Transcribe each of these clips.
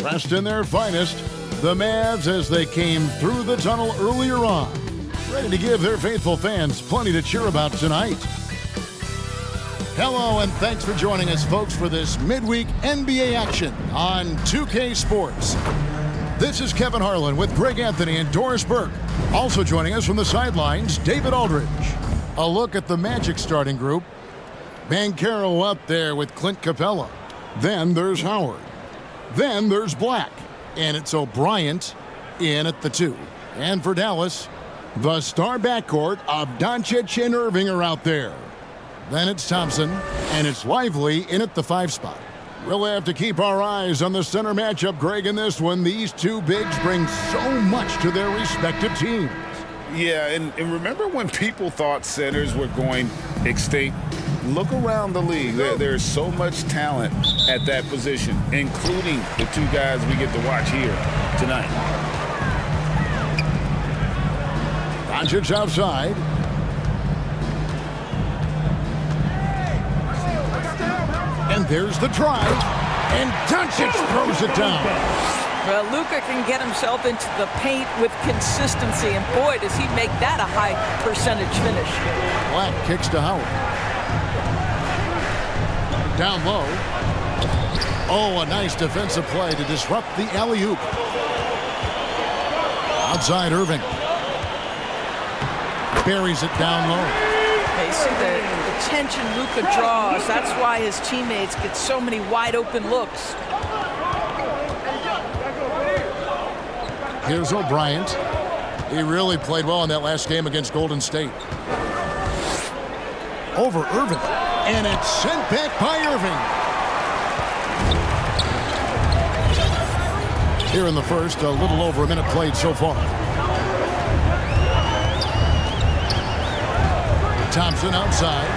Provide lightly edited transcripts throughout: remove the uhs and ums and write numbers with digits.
Dressed in their finest, the Mavs as they came through the tunnel earlier on, ready to give their faithful fans plenty to cheer about tonight. Hello and thanks for joining us, folks, for this midweek NBA action on 2K Sports. This is Kevin Harlan with Greg Anthony and Doris Burke. Also joining us from the sidelines, David Aldridge. A look at the Magic starting group. Banchero up there with Clint Capella. Then there's Howard. Then there's Black. And it's O'Brien in at the 2. And for Dallas, the star backcourt of Doncic and Irving are out there. Then it's Thompson, and it's Lively in at the 5 spot. We'll have to keep our eyes on the center matchup, Greg, in this one. These two bigs bring so much to their respective teams. Yeah, and remember when people thought centers were going extinct? Look around the league. There's so much talent at that position, including the two guys we get to watch here tonight. Doncic outside. And there's the drive. And Doncic throws it down. Well, Luka can get himself into the paint with consistency, and boy, does he make that a high percentage finish. Black kicks to Howard. Down low. Oh, a nice defensive play to disrupt the alley-oop. Outside Irving. Buries it down low. They see the attention Luka draws. That's why his teammates get so many wide-open looks. Here's O'Brien. He really played well in that last game against Golden State. Over Irving. And it's sent back by Irving. Here in the first, a little over a minute played so far. Thompson outside.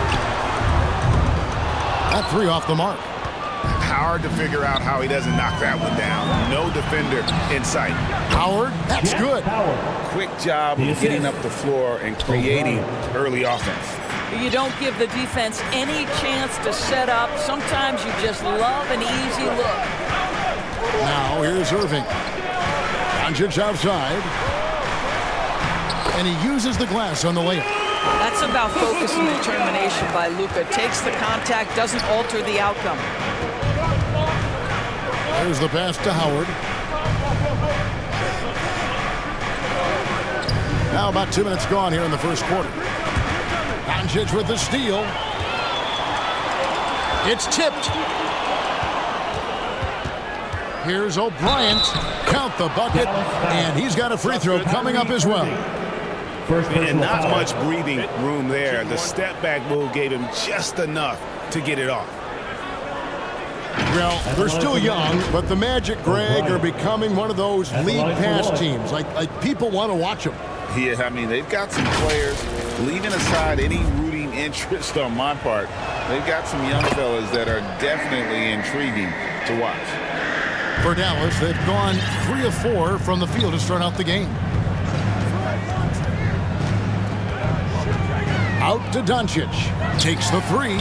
That 3 off the mark. Hard to figure out how he doesn't knock that one down. No defender in sight. Howard, that's good. Quick job of getting up the floor and creating early offense. You don't give the defense any chance to set up. Sometimes you just love an easy look. Now here's Irving. Doncic outside. And he uses the glass on the layup. That's about focus and determination by Luka. Takes the contact, doesn't alter the outcome. There's the pass to Howard. Now about 2 minutes gone here in the first quarter. Doncic with the steal. It's tipped. Here's O'Brien. Count the bucket. And he's got a free throw coming up as well. And not much breathing room there. The step back move gave him just enough to get it off. Well, they're still young, but the Magic, Greg, are becoming one of those league pass teams. Like people want to watch them. Yeah, I mean, they've got some players, leaving aside any rooting interest on my part, they've got some young fellas that are definitely intriguing to watch. For Dallas, they've gone 3 of 4 from the field to start out the game. Out to Doncic. Takes the 3.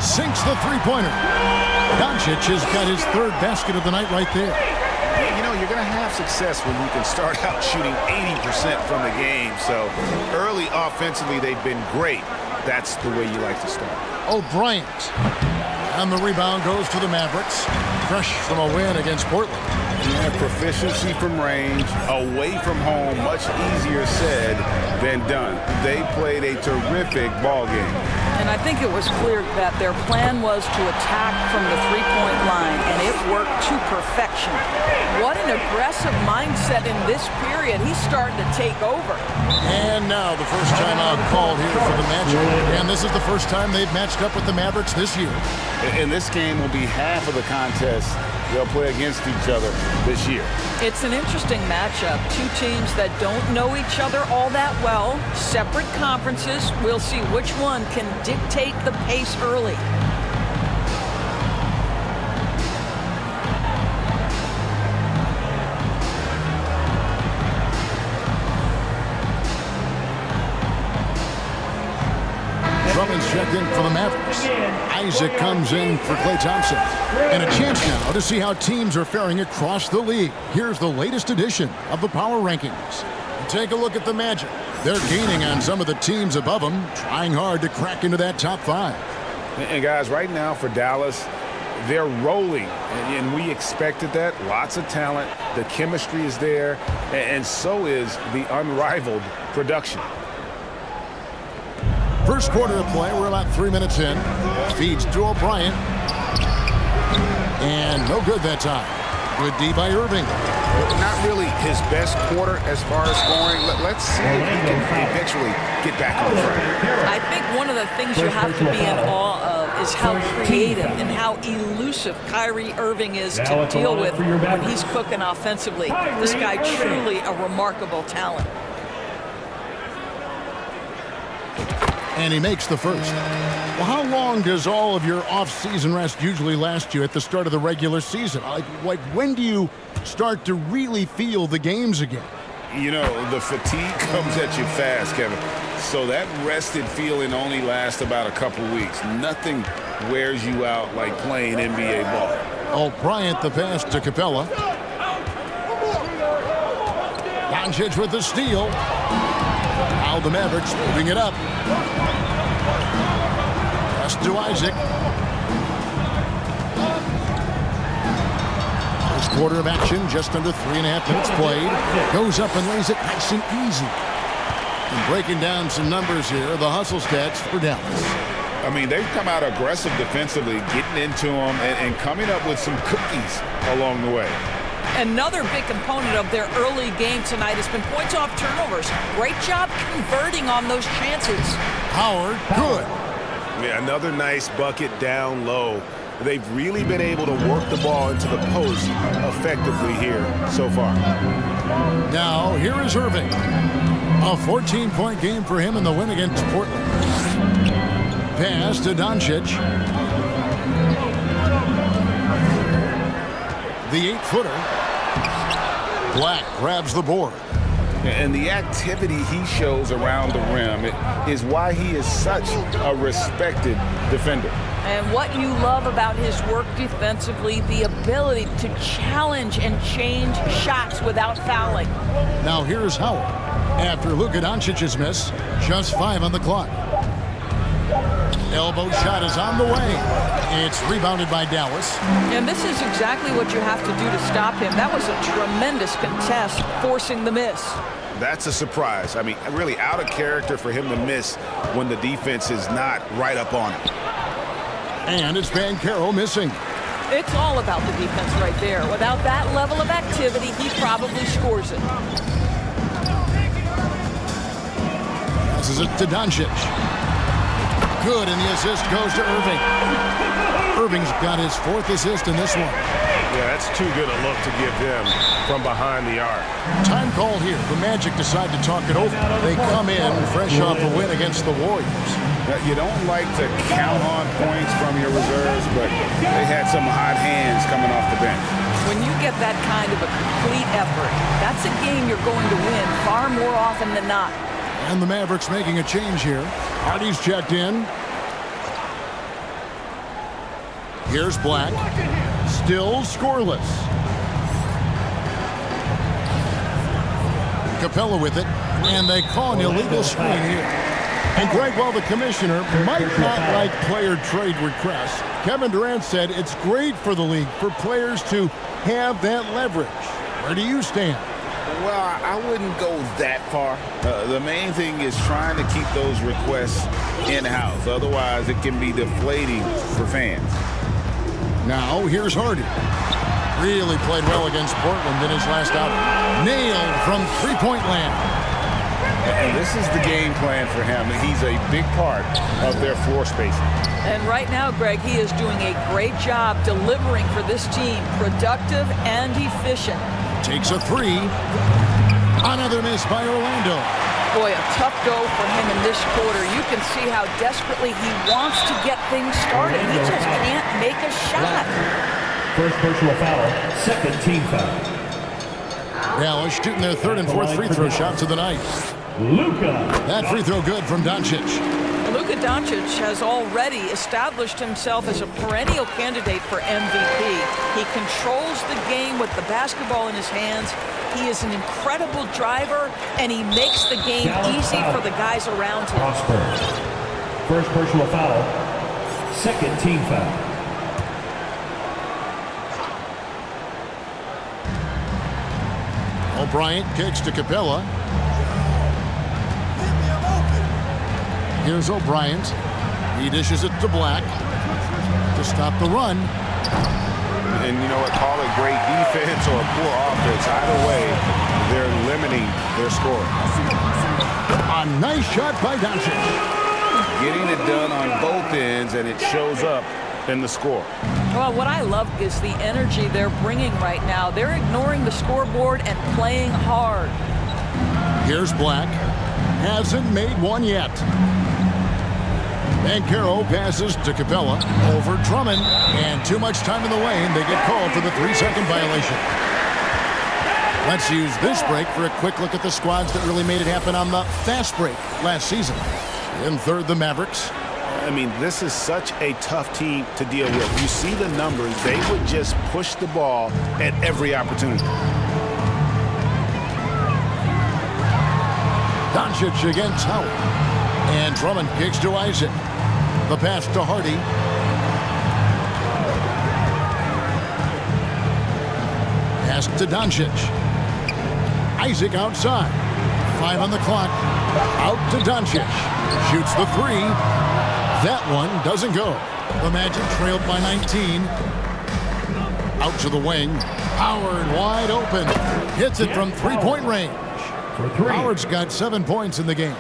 Sinks the three-pointer. Doncic has got his 3rd basket of the night right there. You know, you're going to have success when you can start out shooting 80% from the game. So early offensively, they've been great. That's the way you like to start. O'Brien. And the rebound goes to the Mavericks. Fresh from a win against Portland. Yeah, proficiency from range, away from home, much easier said than done. They played a terrific ball game. And I think it was clear that their plan was to attack from the three-point line, and it worked to perfection. What an aggressive mindset in this period. He's starting to take over. And now the first time out called here for the Magic. And this is the first time they've matched up with the Mavericks this year. And this game will be half of the contest they'll play against each other this year. It's an interesting matchup. Two teams that don't know each other all that well. Separate conferences. We'll see which one can dictate the pace early. Drummond's checked in for the Mavericks. Isaac comes in for Klay Thompson. And a chance now to see how teams are faring across the league. Here's the latest edition of the Power Rankings. Take a look at the Magic. They're gaining on some of the teams above them, trying hard to crack into that top 5. And guys, right now for Dallas, they're rolling, and we expected that. Lots of talent. The chemistry is there, and so is the unrivaled production. First quarter of play, we're about 3 minutes in. Feeds to O'Brien. And no good that time. Good D by Irving. Not really his best quarter as far as scoring. Let's see if he can eventually get back on track. I think one of the things you have to be in awe of is how creative and how elusive Kyrie Irving is to deal with when he's cooking offensively. This guy truly a remarkable talent. And he makes the first. Well, how long does all of your off-season rest usually last you at the start of the regular season? Like when do you start to really feel the games again? You know, the fatigue comes at you fast, Kevin. So that rested feeling only lasts about a couple weeks. Nothing wears you out like playing NBA ball. O'Brien the pass to Capella. Doncic with the steal. Now the Mavericks moving it up. Pass to Isaac. First quarter of action, just under 3.5 minutes played. Goes up and lays it nice and easy. And breaking down some numbers here, the hustle stats for Dallas. I mean, they've come out aggressive defensively, getting into them and coming up with some cookies along the way. Another big component of their early game tonight has been points off turnovers. Great job converting on those chances. Howard, good. Yeah, another nice bucket down low. They've really been able to work the ball into the post effectively here so far. Now, here is Irving. A 14-point game for him in the win against Portland. Pass to Doncic. The 8-footer. Black grabs the board. And the activity he shows around the rim is why he is such a respected defender. And what you love about his work defensively, the ability to challenge and change shots without fouling. Now here's Howard. After Luka Doncic's miss, just 5 on the clock. Elbow shot is on the way. It's rebounded by Dallas. And this is exactly what you have to do to stop him. That was a tremendous contest, forcing the miss. That's a surprise. I mean, really out of character for him to miss when the defense is not right up on him. And it's Banchero missing. It's all about the defense right there. Without that level of activity, he probably scores it. Passes it to Doncic. Good, and the assist goes to Irving. Irving's got his 4th assist in this one. Yeah, that's too good a look to give them from behind the arc. Time called here. The Magic decide to talk it over. They come in fresh off a win against the Warriors. You don't like to count on points from your reserves, but they had some hot hands coming off the bench. When you get that kind of a complete effort, that's a game you're going to win far more often than not. And the Mavericks making a change here. Hardy's checked in. Here's Black. Still scoreless. Capella with it. And they call an illegal screen here. And Greg, while the commissioner might not like player trade requests, Kevin Durant said it's great for the league for players to have that leverage. Where do you stand? Well, I wouldn't go that far. The main thing is trying to keep those requests in-house. Otherwise, it can be deflating for fans. Now, here's Hardy. Really played well against Portland in his last outing. Nailed from three-point land. And this is the game plan for him. He's a big part of their floor spacing. And right now, Greg, he is doing a great job delivering for this team. Productive and efficient. Takes a 3. Another miss by Orlando. Boy, a tough go for him in this quarter. You can see how desperately he wants to get things started. He just can't make a shot. First personal foul, second team foul. Dallas shooting their 3rd and 4th free throw shots of the night. Luka. That free throw good from Doncic. Luka Doncic has already established himself as a perennial candidate for MVP. He controls the game with the basketball in his hands. He is an incredible driver, and he makes the game easy for the guys around him. First personal foul. Second team foul. O'Brien kicks to Capella. Here's O'Brien. He dishes it to Black to stop the run. And you know what? Call it great defense or poor offense. Either way, they're limiting their score. A nice shot by Doncic. Getting it done on both ends, and it shows up in the score. Well, what I love is the energy they're bringing right now. They're ignoring the scoreboard and playing hard. Here's Black. Hasn't made one yet. Banchero passes to Capella over Drummond, and too much time in the lane. They get called for the 3-second violation. Let's use this break for a quick look at the squads that really made it happen on the fast break last season. In third, the Mavericks. I mean, this is such a tough team to deal with. You see the numbers. They would just push the ball at every opportunity. Doncic against Howard. And Drummond kicks to Isaac. The pass to Hardy. Pass to Doncic. Isaac outside. 5 on the clock. Out to Doncic. Shoots the 3. That one doesn't go. The Magic trailed by 19. Out to the wing. Howard wide open. Hits it from three-point range. Howard's got 7 points in the game.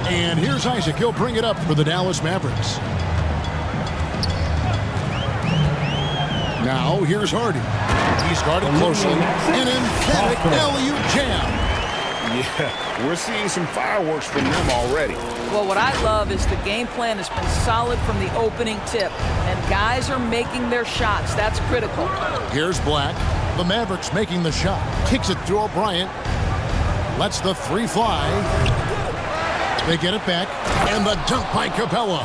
And here's Isaac. He'll bring it up for the Dallas Mavericks. Now here's Hardy. He's guarded closely. An emphatic alley-oop jam. Yeah, we're seeing some fireworks from them already. Well, what I love is the game plan has been solid from the opening tip, and guys are making their shots. That's critical. Here's Black. The Mavericks making the shot. Kicks it to O'Brien. Lets the 3 fly. They get it back, and the dunk by Capella.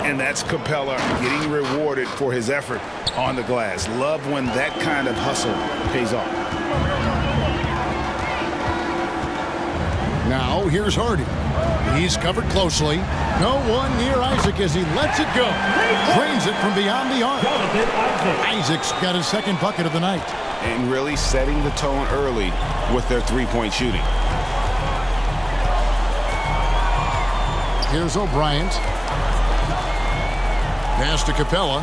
And that's Capella getting rewarded for his effort on the glass. Love when that kind of hustle pays off. Now here's Hardy. He's covered closely. No one near Isaac as he lets it go. Drains it from beyond the arc. Isaac's got his second bucket of the night. And really setting the tone early with their three-point shooting. Here's O'Brien. Pass to Capella.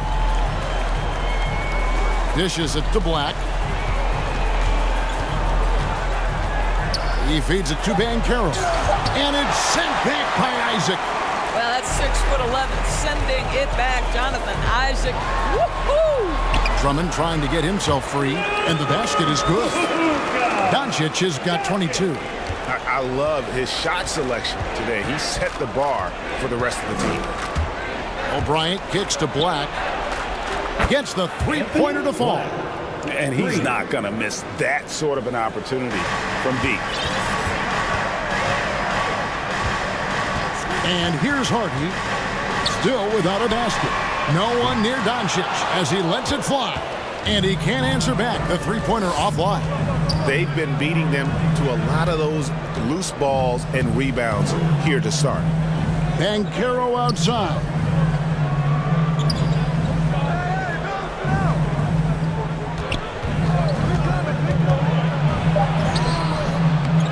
Dishes it to Black. He feeds it to Banchero. And it's sent back by Isaac. Well, that's 6'11", sending it back. Jonathan Isaac. Woohoo! Drummond trying to get himself free, and the basket is good. Doncic has got 22. I love his shot selection today. He set the bar for the rest of the team. O'Brien kicks to Black. Gets the three-pointer to fall. And he's not going to miss that sort of an opportunity from deep. And here's Hardy, still without a basket. No one near Doncic as he lets it fly. And he can't answer back the three-pointer offline. They've been beating them to a lot of those loose balls and rebounds here to start. Banchero outside.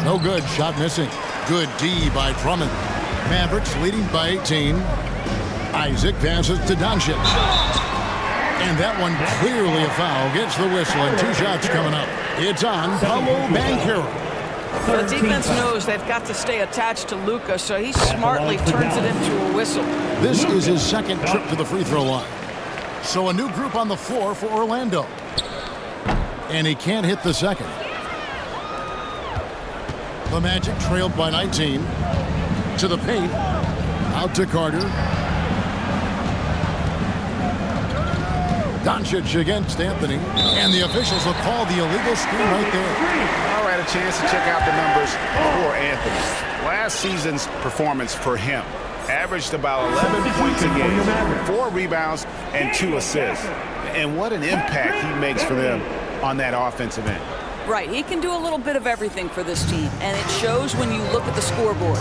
No good, shot missing. Good D by Drummond. Mavericks leading by 18. Isaac passes to Doncic. And that one clearly a foul. Gets the whistle and 2 shots coming up. It's on Paolo Banchero. The defense knows they've got to stay attached to Luka, so he smartly turns it into a whistle. This is his second trip to the free throw line. So a new group on the floor for Orlando. And he can't hit the second. The Magic trailed by 19. To the paint. Out to Carter. Doncic against Anthony. And the officials have called the illegal screen right there. All right, a chance to check out the numbers for Anthony. Last season's performance for him, averaged about 11 points a game, 4 rebounds, and 2 assists. And what an impact he makes for them on that offensive end. Right, he can do a little bit of everything for this team, and it shows when you look at the scoreboard.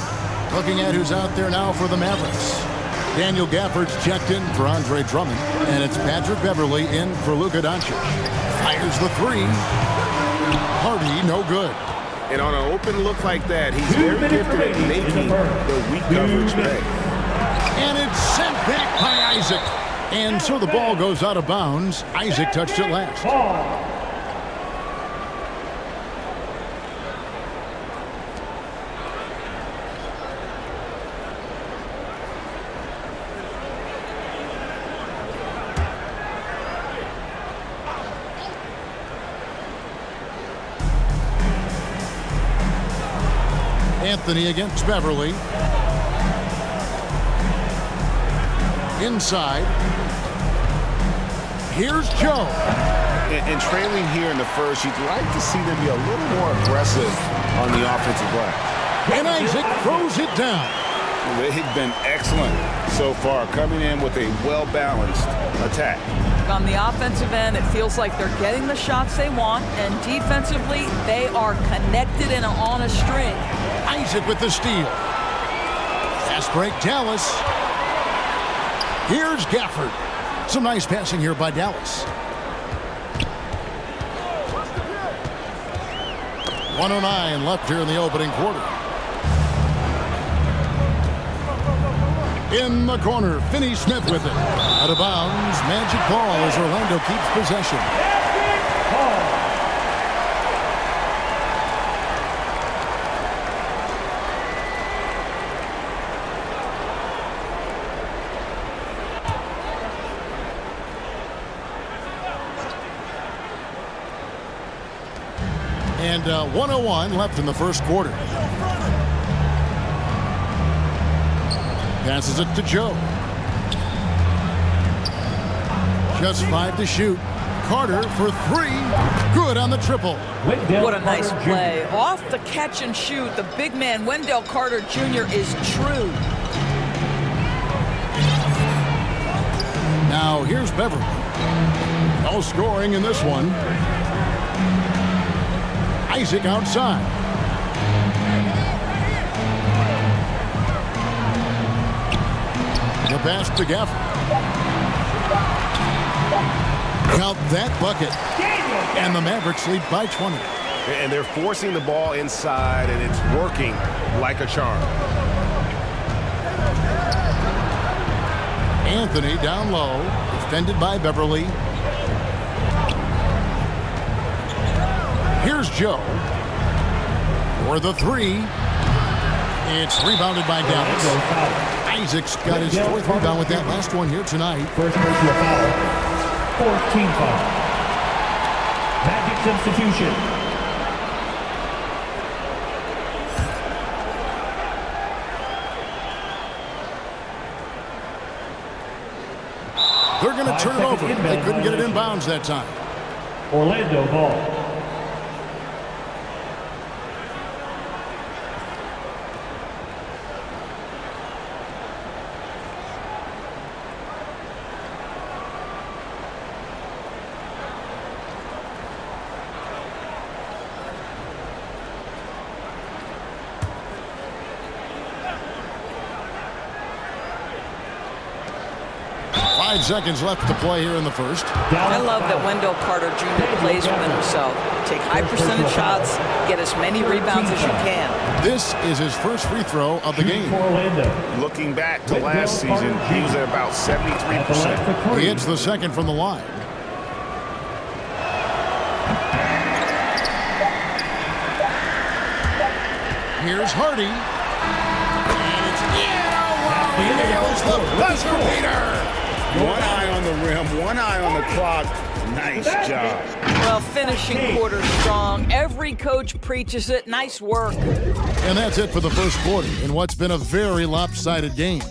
Looking at who's out there now for the Mavericks. Daniel Gafford's checked in for Andre Drummond, and it's Patrick Beverley in for Luka Doncic. Fires the three. Hardy, no good. And on an open look like that, he's very gifted at making the weak coverage pay. And it's sent back by Isaac. And so the ball goes out of bounds. Isaac touched it last. Anthony against Beverly. Inside. Here's Joe. And trailing here in the first, you'd like to see them be a little more aggressive on the offensive glass. And Isaac throws it down. They've been excellent so far, coming in with a well-balanced attack. On the offensive end, it feels like they're getting the shots they want, and defensively, they are connected and on a string. Isaac with the steal. Fast break, Dallas. Here's Gafford. Some nice passing here by Dallas. 1:09 left here in the opening quarter. In the corner, Finney-Smith with it. Out of bounds, magic ball as Orlando keeps possession. And 1:01 left in the first quarter. Passes it to Joe. Just 5 to shoot. Carter for 3. Good on the triple. What a nice play. Off the catch and shoot, the big man Wendell Carter Jr. is true. Now here's Beverly. No scoring in this one. Isaac outside. The pass to Gafford. Count that bucket. And the Mavericks lead by 20. And they're forcing the ball inside, and it's working like a charm. Anthony down low, defended by Beverly. Here's Joe for the 3. It's rebounded by Dallas. Isaac's got his 4th rebound with that last one here tonight. First personal foul. 14 foul. Magic substitution. They're going to turn it over. They couldn't get it in bounds that time. Orlando ball. Seconds left to play here in the first. I love that Wendell Carter Jr. plays within himself. Take high percentage shots, get as many rebounds as you can. This is his first free throw of the game. Looking back to last season, he was at about 73%. He hits the second from the line. Here's Hardy. And it's he nails the buzzer beater. One eye on the rim, one eye on the clock. Nice job. Well, finishing quarter strong. Every coach preaches it. Nice work. And that's it for the first quarter in what's been a very lopsided game.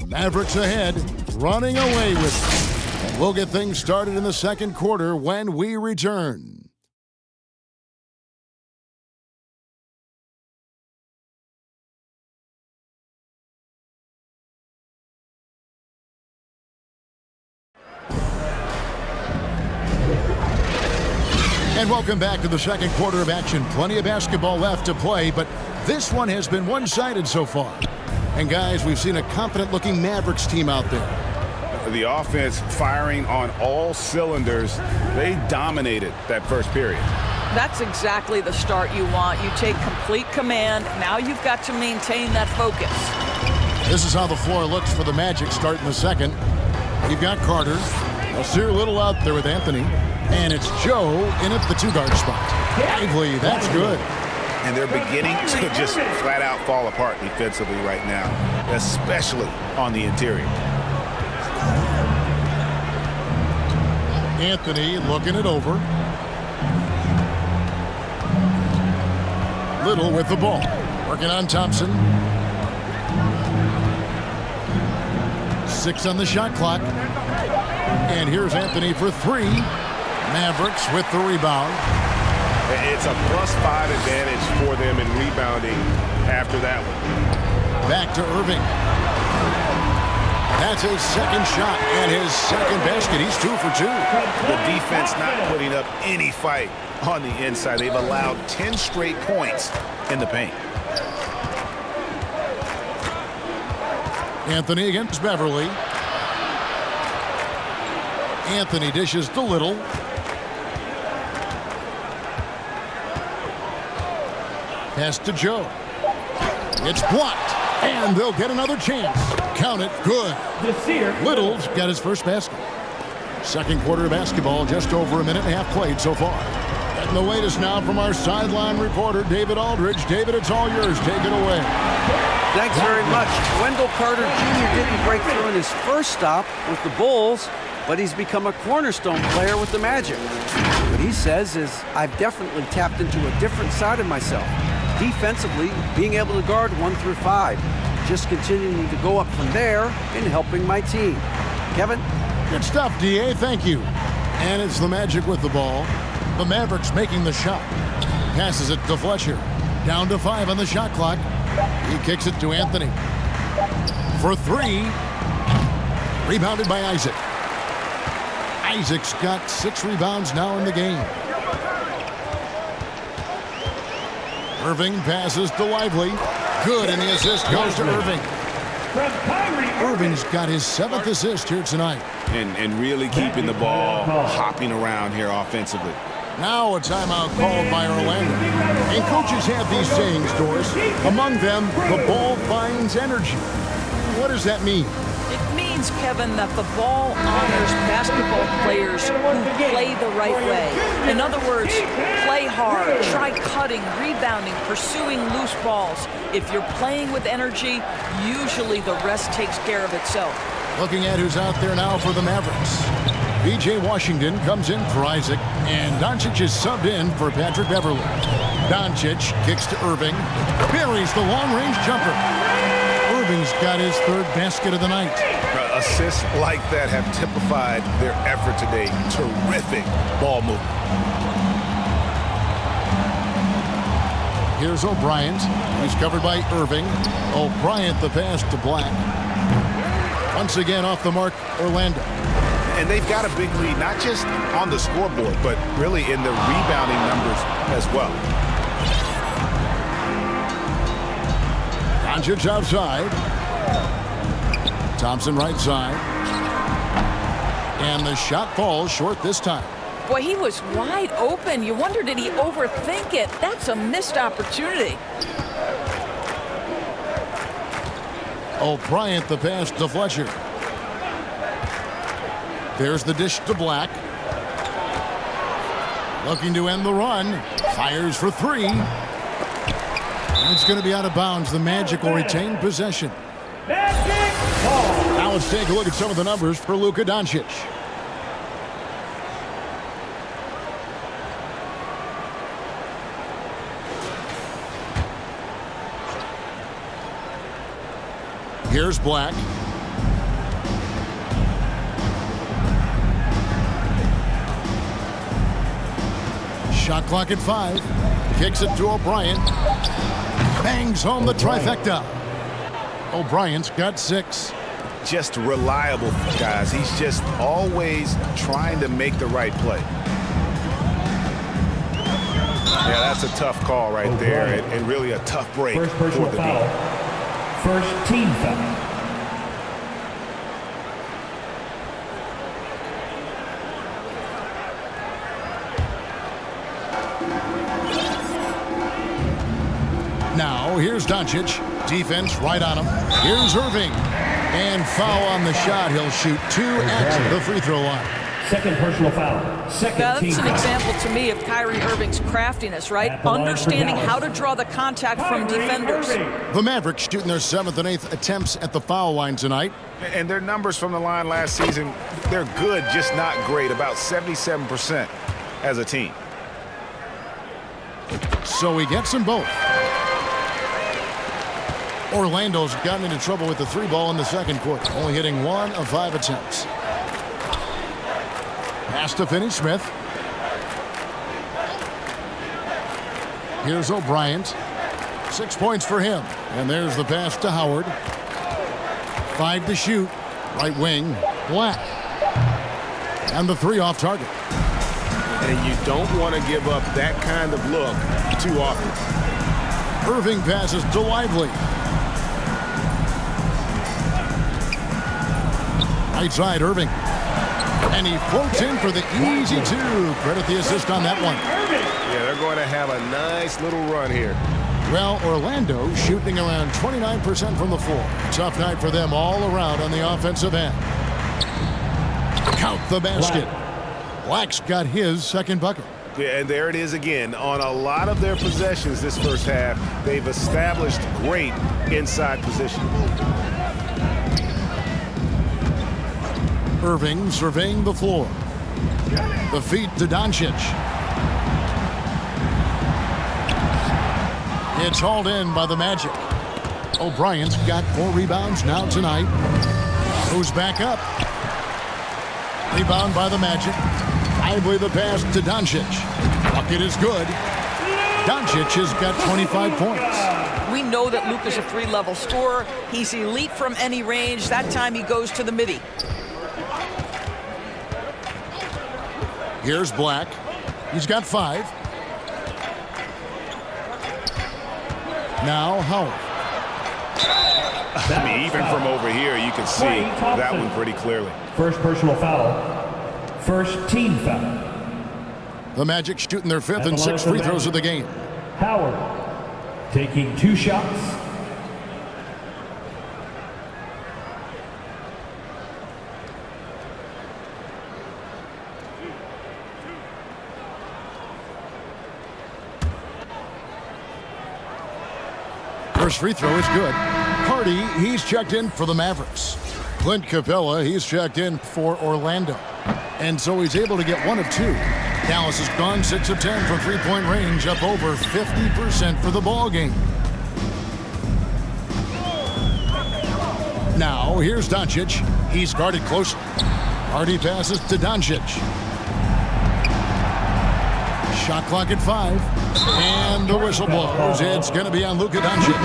Mavericks ahead, running away with it. And we'll get things started in the second quarter when we return. And welcome back to the second quarter of action. Plenty of basketball left to play, but this one has been one-sided so far. And guys, we've seen a confident-looking Mavericks team out there. The offense firing on all cylinders. They dominated that first period. That's exactly the start you want. You take complete command. Now you've got to maintain that focus. This is how the floor looks for the Magic starting the second. You've got Carter. Nasir Little out there with Anthony. And it's Joe in at the two-guard spot. Lively, that's good. And they're beginning to just flat out fall apart defensively right now, especially on the interior. Anthony looking it over. Little with the ball. Working on Thompson. 6 on the shot clock. And here's Anthony for 3. Mavericks with the rebound. It's a +5 advantage for them in rebounding after that one. Back to Irving. That's his second shot and his second basket. He's 2 for 2. The defense not putting up any fight on the inside. They've allowed 10 straight points in the paint. Anthony against Beverly. Anthony dishes to Little. Pass to Joe. It's blocked, and they'll get another chance. Count it, good. Little's got his first basket. Second quarter of basketball, just over a minute and a half played so far. Getting the latest now from our sideline reporter, David Aldridge. David, it's all yours. Take it away. Thanks very much. Wendell Carter Jr. didn't break through in his first stop with the Bulls, but he's become a cornerstone player with the Magic. What he says is, I've definitely tapped into a different side of myself. Defensively, being able to guard 1 through 5. Just continuing to go up from there and helping my team. Kevin? Good stuff, D.A. Thank you. And it's the Magic with the ball. The Mavericks making the shot. Passes it to Fletcher. Down to 5 on the shot clock. He kicks it to Anthony. For 3. Rebounded by Isaac. Isaac's got 6 rebounds now in the game. Irving passes to Lively. Good, and the assist goes to Irving. Irving's got his 7th assist here tonight. And really keeping the ball hopping around here offensively. Now a timeout called by Orlando. And coaches have these sayings, Doris. Among them, the ball finds energy. What does that mean? It means, Kevin, that the ball honors basketball players who play the right way. In other words, play hard, try cutting, rebounding, pursuing loose balls. If you're playing with energy, usually the rest takes care of itself. Looking at who's out there now for the Mavericks. B.J. Washington comes in for Isaac, and Doncic is subbed in for Patrick Beverly. Doncic kicks to Irving, buries the long-range jumper. Irving's got his 3rd basket of the night. Assists like that have typified their effort today. Terrific ball movement. Here's O'Brien. He's covered by Irving. O'Brien the pass to Black. Once again off the mark, Orlando. And they've got a big lead, not just on the scoreboard, but really in the rebounding numbers as well. Doncic outside. Thompson right side. And the shot falls short this time. Boy, he was wide open. You wonder, did he overthink it? That's a missed opportunity. O'Brien the pass to Fletcher. There's the dish to Black. Looking to end the run. Fires for 3. And it's going to be out of bounds. The Magic will retain possession. Now let's take a look at some of the numbers for Luka Doncic. Here's Black. Shot clock at 5. Kicks it to O'Brien. Bangs home the trifecta. O'Brien's got 6. Just reliable, guys. He's just always trying to make the right play. That's a tough call right there, and really a tough break First for personal the foul. defense. First team foul. Now, here's Doncic. Defense right on him. Here's Irving. And foul on the shot. He'll shoot 2 at the free throw line. Second personal foul. Second team That's an foul. example to me of Kyrie Irving's craftiness, right? Understanding how to draw the contact from defenders. The Mavericks shooting their 7th and 8th attempts at the foul line tonight. And their numbers from the line last season, they're good, just not great, about 77% as a team. So he gets them both. Orlando's gotten into trouble with the 3 ball in the second quarter, only hitting 1 of 5 attempts. Pass to Finney-Smith. Here's O'Bryant. 6 points for him. And there's the pass to Howard. 5 to shoot. Right wing, Black. And the 3 off target. And you don't want to give up that kind of look too often. Irving passes to Lively. Right side, Irving. And he floats in for the easy 2. Credit the assist on that one. Yeah, they're going to have a nice little run here. Well, Orlando shooting around 29% from the floor. Tough night for them all around on the offensive end. Count the basket. Black's got his second bucket. Yeah, and there it is again. On a lot of their possessions this first half, they've established great inside position. Irving surveying the floor. The feed to Doncic. It's hauled in by the Magic. O'Brien's got 4 rebounds now tonight. Moves back up. Rebound by the Magic. Lively the pass to Doncic. Bucket is good. Doncic has got 25 points. We know that Luke is a 3-level scorer. He's elite from any range. That time he goes to the midi. Here's Black. He's got 5. Now Howard. I mean, even from over here, you can see that one pretty clearly. First personal foul. First team foul. The Magic shooting their 5th and 6th free throws of the game. Howard taking 2 shots. First free throw is good. Hardy, he's checked in for the Mavericks. Clint Capella, he's checked in for Orlando. And so he's able to get 1 of 2. Dallas has gone 6 of 10 from 3-point range, up over 50% for the ball game. Now, here's Doncic. He's guarded closely. Hardy passes to Doncic. Shot clock at 5. And the whistle blows. It's going to be on Luka Doncic.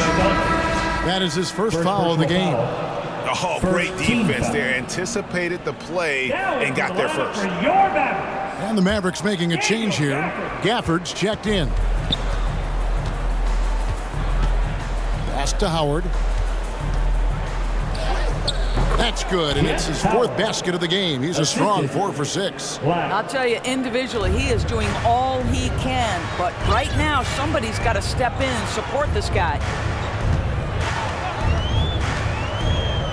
That is his first foul of the game. Oh, great defense there. Anticipated the play and got there first. And the Mavericks making a change here. Gafford's checked in. Pass to Howard. That's good, and it's his 4th basket of the game. He's a strong 4 for 6. I'll tell you, individually, he is doing all he can. But right now, somebody's got to step in and support this guy.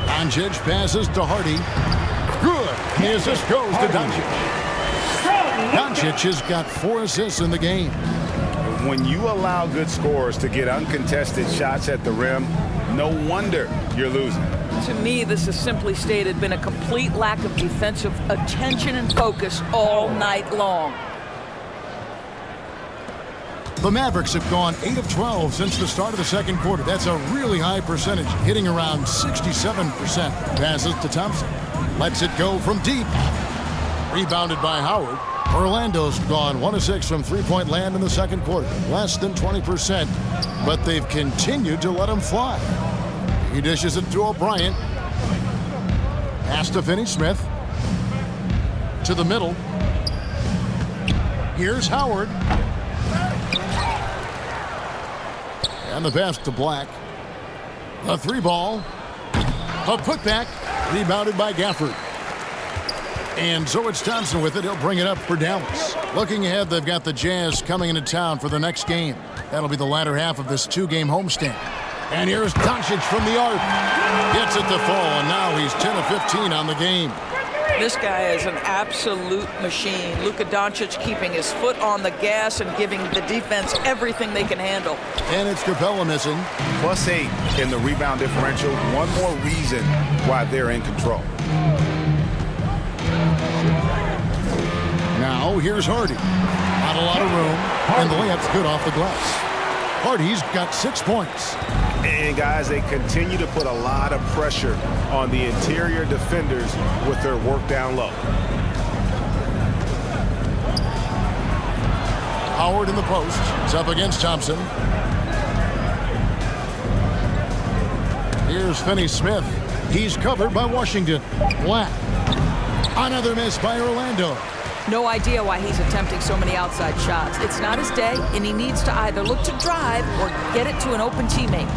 Doncic passes to Hardy. Good. The assist goes to Doncic. Doncic has got 4 assists in the game. When you allow good scorers to get uncontested shots at the rim, no wonder you're losing. To me, this has simply stated been a complete lack of defensive attention and focus all night long. The Mavericks have gone 8 of 12 since the start of the second quarter. That's a really high percentage, hitting around 67%. Passes to Thompson. Lets it go from deep. Rebounded by Howard. Orlando's gone 1 of 6 from 3-point land in the second quarter. Less than 20%, but they've continued to let him fly. He dishes it to O'Brien. Pass to Finney-Smith. To the middle. Here's Howard. And the pass to Black. A 3-ball. A putback. Rebounded by Gafford. And so it's Thompson with it. He'll bring it up for Dallas. Looking ahead, they've got the Jazz coming into town for the next game. That'll be the latter half of this 2-game homestand. And here's Doncic from the arc. Gets it to fall, and now he's 10 of 15 on the game. This guy is an absolute machine. Luka Doncic keeping his foot on the gas and giving the defense everything they can handle. And it's Capella missing. +8 in the rebound differential. One more reason why they're in control. Now here's Hardy. Not a lot of room, and the layup's good off the glass. Hardy's got 6 points. And guys, they continue to put a lot of pressure on the interior defenders with their work down low. Howard in the post. It's up against Thompson. Here's Finney-Smith. He's covered by Washington. Black. Another miss by Orlando. No idea why he's attempting so many outside shots. It's not his day, and he needs to either look to drive or get it to an open teammate.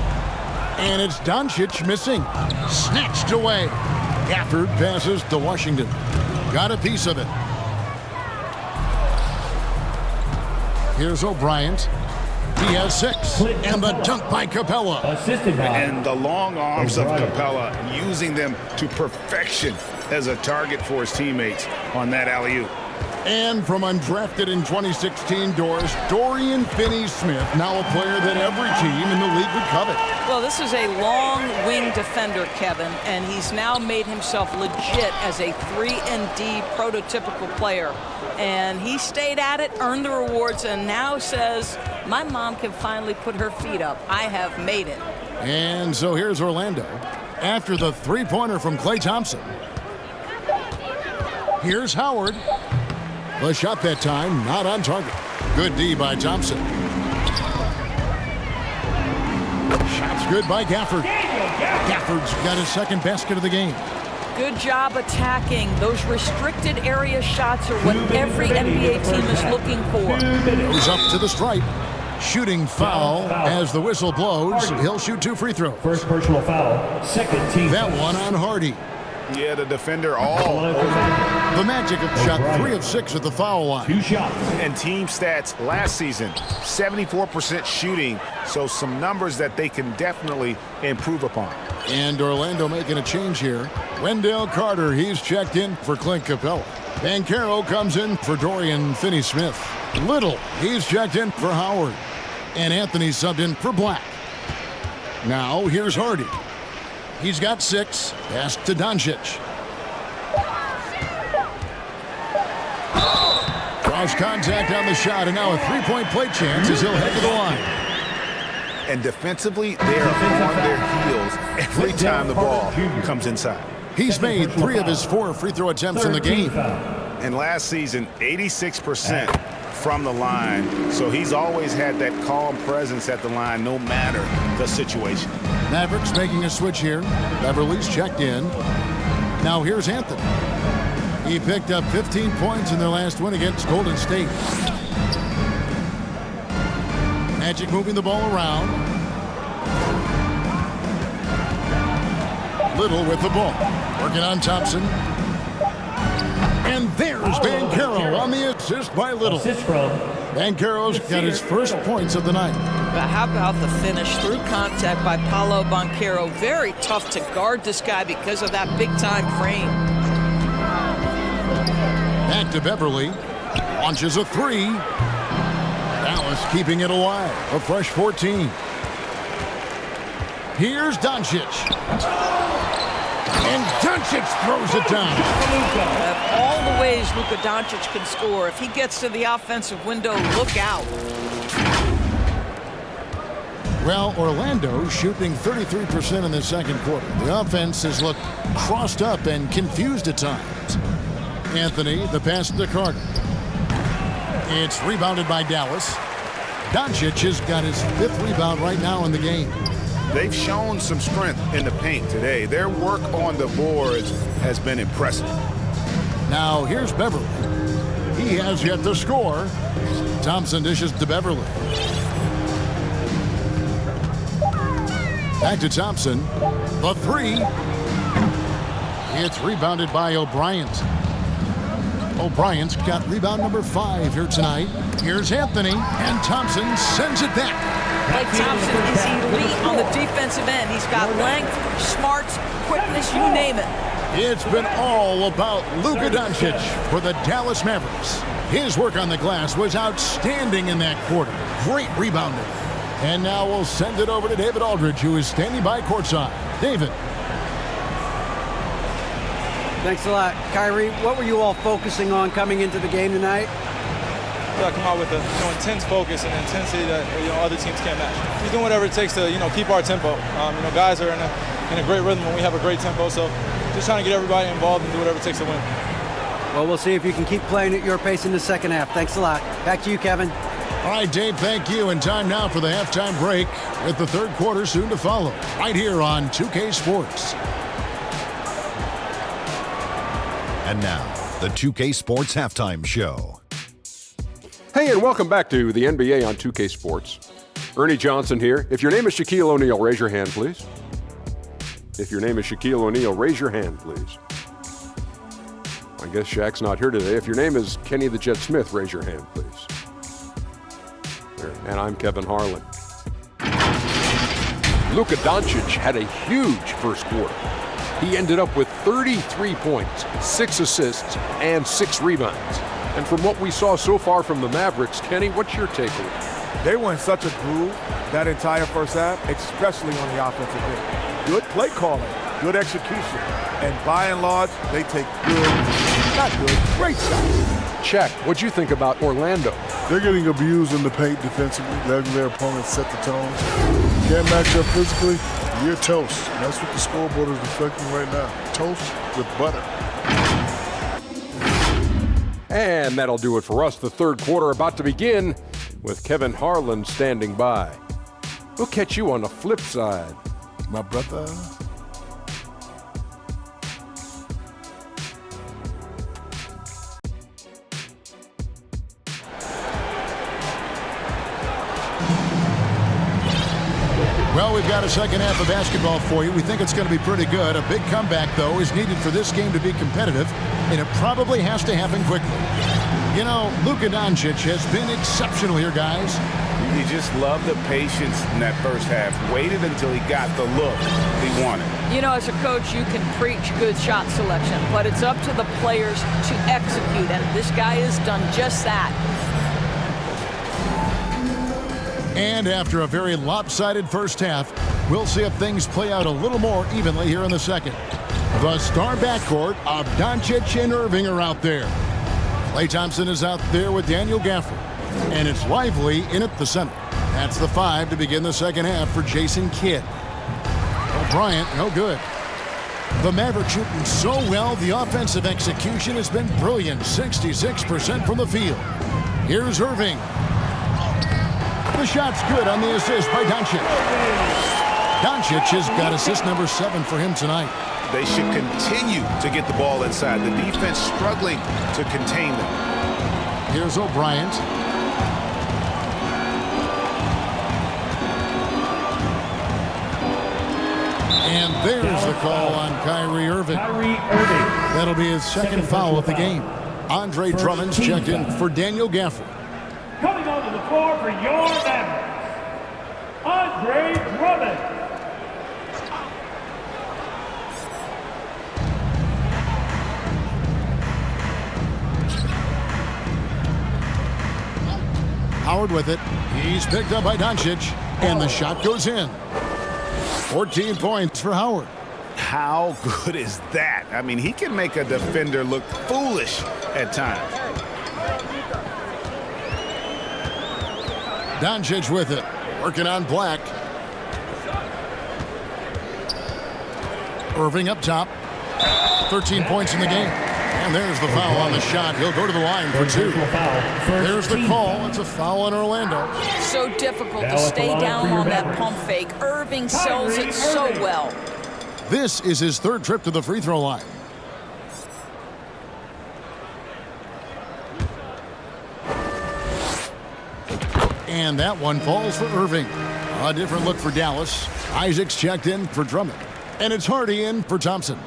And it's Doncic missing. Snatched away. Gafford passes to Washington. Got a piece of it. Here's O'Brien. He has 6. And the dunk by Capella. Assisted by. And the long arms of Capella, using them to perfection as a target for his teammates on that alley-oop. And from undrafted in 2016, Doris, Dorian Finney-Smith, now a player that every team in the league would covet. Well, this is a long wing defender, Kevin, and he's now made himself legit as a 3-and-D prototypical player. And he stayed at it, earned the rewards, and now says, my mom can finally put her feet up. I have made it. And so here's Orlando. After the 3-pointer from Klay Thompson. Here's Howard. The shot that time, not on target. Good D by Thompson. Shot's good by Gafford. Gafford's got his second basket of the game. Good job attacking. Those restricted area shots are what every NBA team is looking for. Goes up to the stripe. Shooting foul as the whistle blows. He'll shoot 2 free throws. First personal foul. Second team. That one on Hardy. Yeah, the defender all over. The Magic have shot 3 of 6 at the foul line. 2 shots. And team stats last season, 74% shooting, so some numbers that they can definitely improve upon. And Orlando making a change here. Wendell Carter, he's checked in for Clint Capella. Banchero comes in for Dorian Finney-Smith. Little, he's checked in for Howard. And Anthony subbed in for Black. Now here's Hardy. He's got 6. Pass to Doncic. Cross contact on the shot, and now a 3-point play chance as he'll head to the line. And defensively, they are on their heels every time the ball comes inside. He's made 3 of his 4 free throw attempts in the game. And last season, 86% from the line. So he's always had that calm presence at the line, no matter the situation. Mavericks making a switch here. Beverly's checked in. Now here's Anthony. He picked up 15 points in their last win against Golden State. Magic moving the ball around. Little with the ball. Working on Thompson. And there's Banchero on the assist by Little. Assist from. Banchero's got his first points of the night. But how about the finish through contact by Paolo Banchero? Very tough to guard this guy because of that big-time frame. Back to Beverly. Launches a 3. Dallas keeping it alive. A fresh 14. Here's Doncic. And Doncic throws it down. Of all the ways Luka Doncic can score, if he gets to the offensive window, look out. Well, Orlando shooting 33% in the second quarter. The offense has looked crossed up and confused at times. Anthony, the pass to Carter. It's rebounded by Dallas. Doncic has got his 5th rebound right now in the game. They've shown some strength in the paint today. Their work on the boards has been impressive. Now here's Beverly. He has yet to score. Thompson dishes to Beverly. Back to Thompson. The three. It's rebounded by O'Brien's. O'Brien's got rebound number 5 here tonight. Here's Anthony, and Thompson sends it back. Klay Thompson is elite on the defensive end. He's got length, smarts, quickness, you name it. It's been all about Luka Doncic for the Dallas Mavericks. His work on the glass was outstanding in that quarter. Great rebounding. And now we'll send it over to David Aldridge, who is standing by courtside. David. Thanks a lot. Kyrie, what were you all focusing on coming into the game tonight? I come out with a intense focus and intensity that other teams can't match. We're doing whatever it takes to keep our tempo. Guys are in a great rhythm when we have a great tempo. So just trying to get everybody involved and do whatever it takes to win. Well, we'll see if you can keep playing at your pace in the second half. Thanks a lot. Back to you, Kevin. All right, Dave, thank you. And time now for the halftime break with the third quarter soon to follow right here on 2K Sports. And now, the 2K Sports Halftime Show. Hey, and welcome back to the NBA on 2K Sports. Ernie Johnson here. If your name is Shaquille O'Neal, raise your hand, please. If your name is Shaquille O'Neal, raise your hand, please. I guess Shaq's not here today. If your name is Kenny the Jet Smith, raise your hand, please. There. And I'm Kevin Harlan. Luka Doncic had a huge first quarter. He ended up with 33 points, 6 assists, and 6 rebounds. And from what we saw so far from the Mavericks, Kenny, what's your takeaway? They were in such a groove that entire first half, especially on the offensive end. Good play calling, good execution, and by and large, they take great shots. Check. What'd you think about Orlando? They're getting abused in the paint defensively, letting their opponents set the tone. Can't match up physically, you're toast. And that's what the scoreboard is reflecting right now. Toast with butter. And that'll do it for us. The third quarter about to begin with Kevin Harlan standing by. We'll catch you on the flip side. My brother. Well, we've got a second half of basketball for you. We think it's going to be pretty good. A big comeback, though, is needed for this game to be competitive, and it probably has to happen quickly. You know, Luka Doncic has been exceptional here, guys. You just love the patience in that first half. Waited until he got the look he wanted. You know, as a coach, you can preach good shot selection, but it's up to the players to execute, and this guy has done just that. And after a very lopsided first half, we'll see if things play out a little more evenly here in the second. The star backcourt of Doncic and Irving are out there. Klay Thompson is out there with Daniel Gafford. And it's Lively in at the center. That's the 5 to begin the second half for Jason Kidd. O'Brien, no good. The Mavericks shooting so well, the offensive execution has been brilliant. 66% from the field. Here's Irving. The shot's good on the assist by Doncic. Doncic has got assist number 7 for him tonight. They should continue to get the ball inside. The defense struggling to contain them. Here's O'Brien. And there's the call on Kyrie Irving. That'll be his second foul of the game. Andre Drummond's checked in for Daniel Gafford. Coming onto the floor for your Mavericks, Andre Drummond. Howard with it. He's picked up by Doncic, and the shot goes in. 14 points for Howard. How good is that? I mean, he can make a defender look foolish at times. Doncic with it, working on Black. Irving up top. 13 points in the game. And there's the foul on the shot. He'll go to the line for 2. There's the call. It's a foul on Orlando. So difficult to stay down on that pump fake. Irving sells it so well. This is his 3rd trip to the free throw line. And that one falls for Irving. A different look for Dallas. Isaac's checked in for Drummond. And it's Hardy in for Thompson.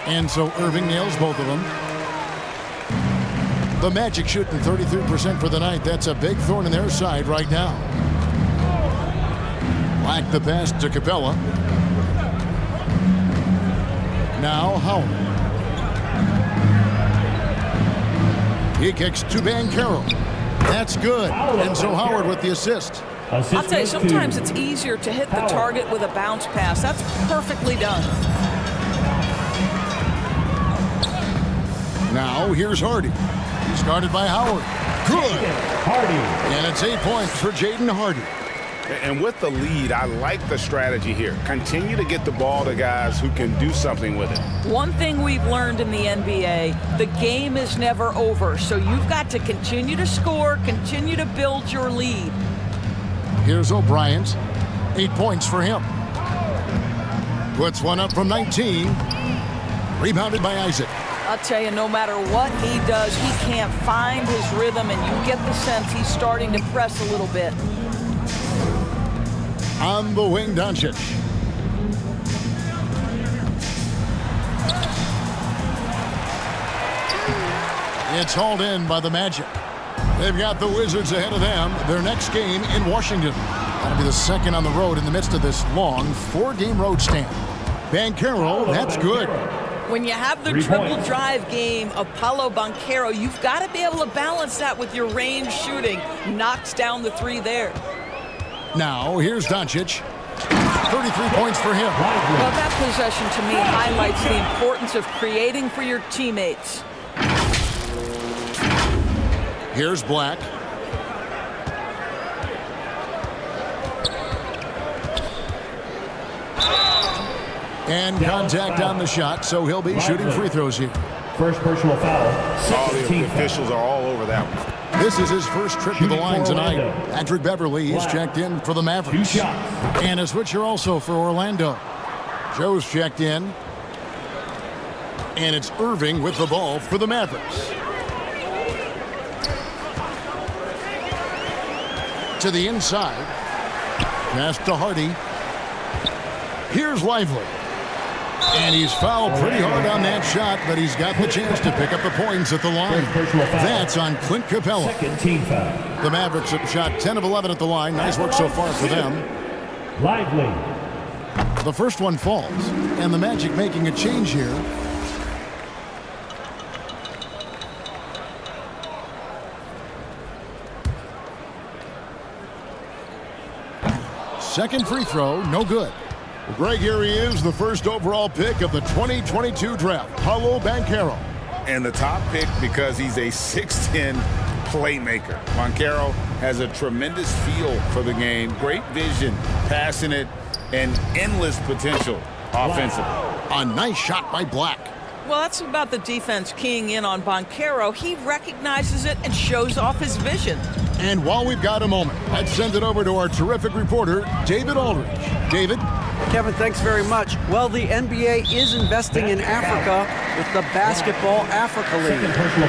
And so Irving nails both of them. The Magic shooting 33% for the night. That's a big thorn in their side right now. Black the pass to Capella. Now Howard. He kicks to Banchero. That's good. And so Howard with the assist. I'll tell you, sometimes it's easier to hit the target with a bounce pass. That's perfectly done. Now here's Hardy. He's guarded by Howard. Good. Hardy. And it's 8 points for Jaden Hardy. And with the lead, I like the strategy here. Continue to get the ball to guys who can do something with it. One thing we've learned in the NBA, the game is never over. So you've got to continue to score, continue to build your lead. Here's O'Brien. 8 points for him. Puts one up from 19. Rebounded by Isaac. I'll tell you, no matter what he does, he can't find his rhythm, and you get the sense he's starting to press a little bit. On the wing, Doncic. It's hauled in by the Magic. They've got the Wizards ahead of them. Their next game in Washington. That'll be the second on the road in the midst of this long 4-game road stand. Banchero, that's good. When you have the triple drive game of Paolo Banchero, you've got to be able to balance that with your range shooting. Knocks down the 3 there. Now, here's Doncic. 33 points for him. Well, that possession to me highlights the importance of creating for your teammates. Here's Black. And contact on the shot, so he'll be shooting free throws here. First personal foul. The officials are all over that one. This is his first trip to the line tonight. Patrick Beverly is checked in for the Mavericks. And a switcher also for Orlando. Joe's checked in. And it's Irving with the ball for the Mavericks. To the inside. Pass to Hardy. Here's Lively. And he's fouled pretty hard on that shot, but he's got the chance to pick up the points at the line. That's on Clint Capella. Second team foul. The Mavericks have shot 10 of 11 at the line. Nice work so far for them. Lively. The first one falls, and the Magic making a change here. Second free throw, no good. Greg, here he is, the first overall pick of the 2022 draft, Paolo Banchero. And the top pick because he's a 6'10 playmaker. Banchero has a tremendous feel for the game, great vision, passing it, and endless potential offensively. A nice shot by Black. Well, that's about the defense keying in on Banchero. He recognizes it and shows off his vision. And while we've got a moment, let's send it over to our terrific reporter, David Aldridge. David? Kevin, thanks very much. Well, the NBA is investing in Africa with the Basketball Africa League.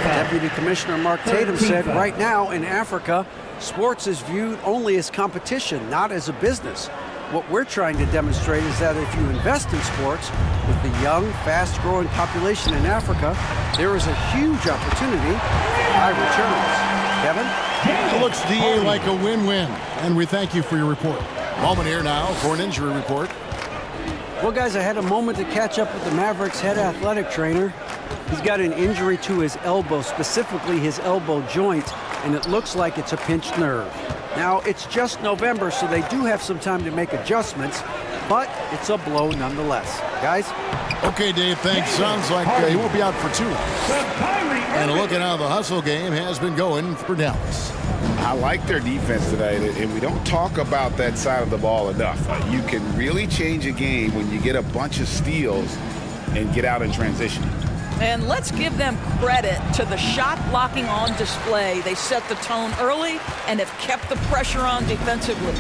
Deputy Commissioner Mark Tatum said right now in Africa, sports is viewed only as competition, not as a business. What we're trying to demonstrate is that if you invest in sports with the young, fast-growing population in Africa, there is a huge opportunity for high returns. Kevin? It looks, DA, like a win-win, and we thank you for your report. Moment here now for an injury report. Well, guys, I had a moment to catch up with the Mavericks head athletic trainer. He's got an injury to his elbow, specifically his elbow joint, and it looks like it's a pinched nerve. Now, it's just November, so they do have some time to make adjustments, but it's a blow nonetheless. Guys? Okay, Dave, thanks. Sounds like he won't be out for too long. And look at how the hustle game has been going for Dallas. I like their defense tonight, and we don't talk about that side of the ball enough. You can really change a game when you get a bunch of steals and get out in transition. And let's give them credit to the shot blocking on display. They set the tone early and have kept the pressure on defensively.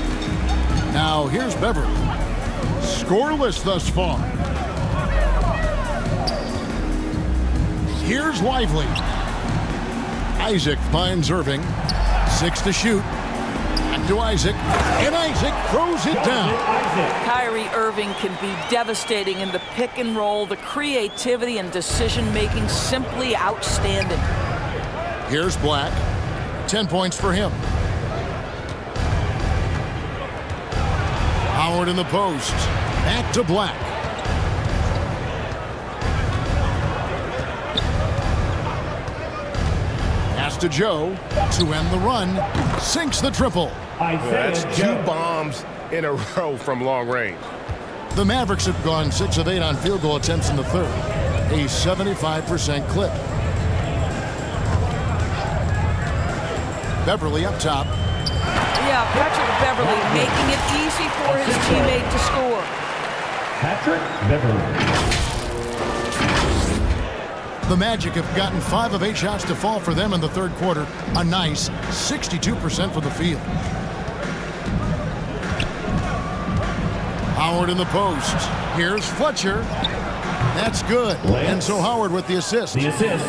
Now here's Beverly. Scoreless thus far. Here's Lively. Isaac finds Irving. 6 to shoot. Back to Isaac. And Isaac throws it down. Kyrie Irving can be devastating in the pick and roll. The creativity and decision-making simply outstanding. Here's Black. 10 points for him. Howard in the post. Back to Black. Pass to Joe to end the run. Sinks the triple. That's 2 bombs in a row from long range. The Mavericks have gone 6 of 8 on field goal attempts in the third. A 75% clip. Beverly up top. Yeah, Patrick Beverly making it easy for his teammate to score. Patrick Beverly. The Magic have gotten 5 of 8 shots to fall for them in the third quarter. A nice 62% from the field. Howard in the post. Here's Fletcher. That's good. And so Howard with the assist. The assist.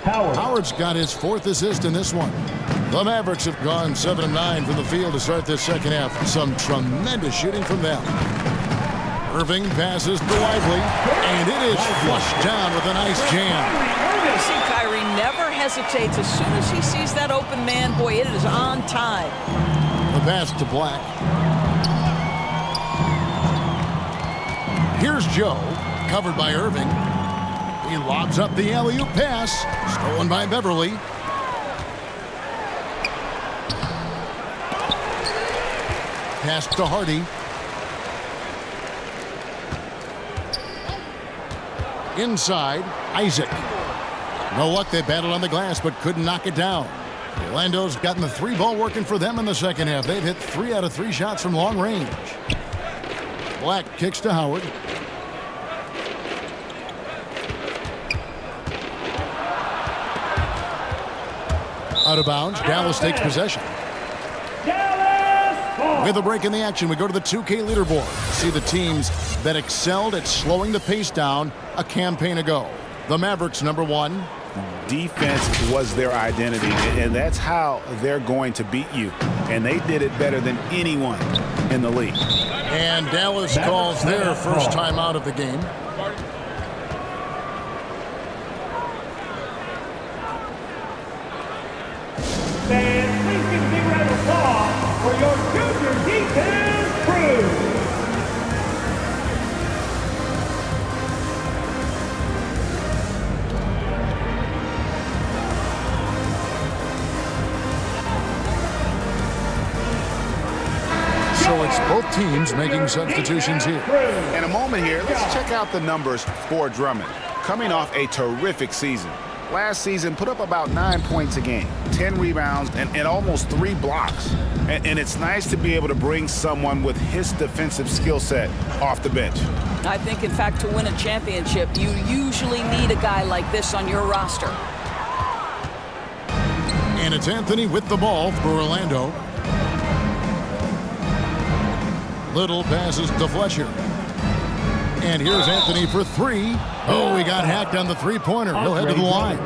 Howard's got his 4th assist in this one. The Mavericks have gone 7 of 9 from the field to start this second half. Some tremendous shooting from them. Irving passes to Lively, and it is flushed down with a nice jam. You see Kyrie never hesitates. As soon as he sees that open man, boy, it is on time. The pass to Black. Here's Joe, covered by Irving. He lobs up the alley-oop pass, stolen by Beverly. Pass to Hardy. Inside, Isaac. No luck, they battled on the glass, but couldn't knock it down. Orlando's gotten the 3-ball working for them in the second half. They've hit 3 out of 3 shots from long range. Black kicks to Howard. Out of bounds, Dallas takes possession. With a break in the action, we go to the 2K leaderboard. See the teams that excelled at slowing the pace down a campaign ago. The Mavericks, number 1. Defense was their identity, and that's how they're going to beat you. And they did it better than anyone in the league. And Dallas calls their first time out of the game. Fans, please give a big round of applause for your junior defense crew. So it's both teams making substitutions here. In a moment here, let's check out the numbers for Drummond. Coming off a terrific season. Last season, put up about 9 points a game, 10 rebounds, and almost 3 blocks. And it's nice to be able to bring someone with his defensive skill set off the bench. I think, in fact, to win a championship, you usually need a guy like this on your roster. And it's Anthony with the ball for Orlando. Little passes to Fletcher. And here's Anthony for 3. Oh, he got hacked on the 3-pointer. He'll head to the line.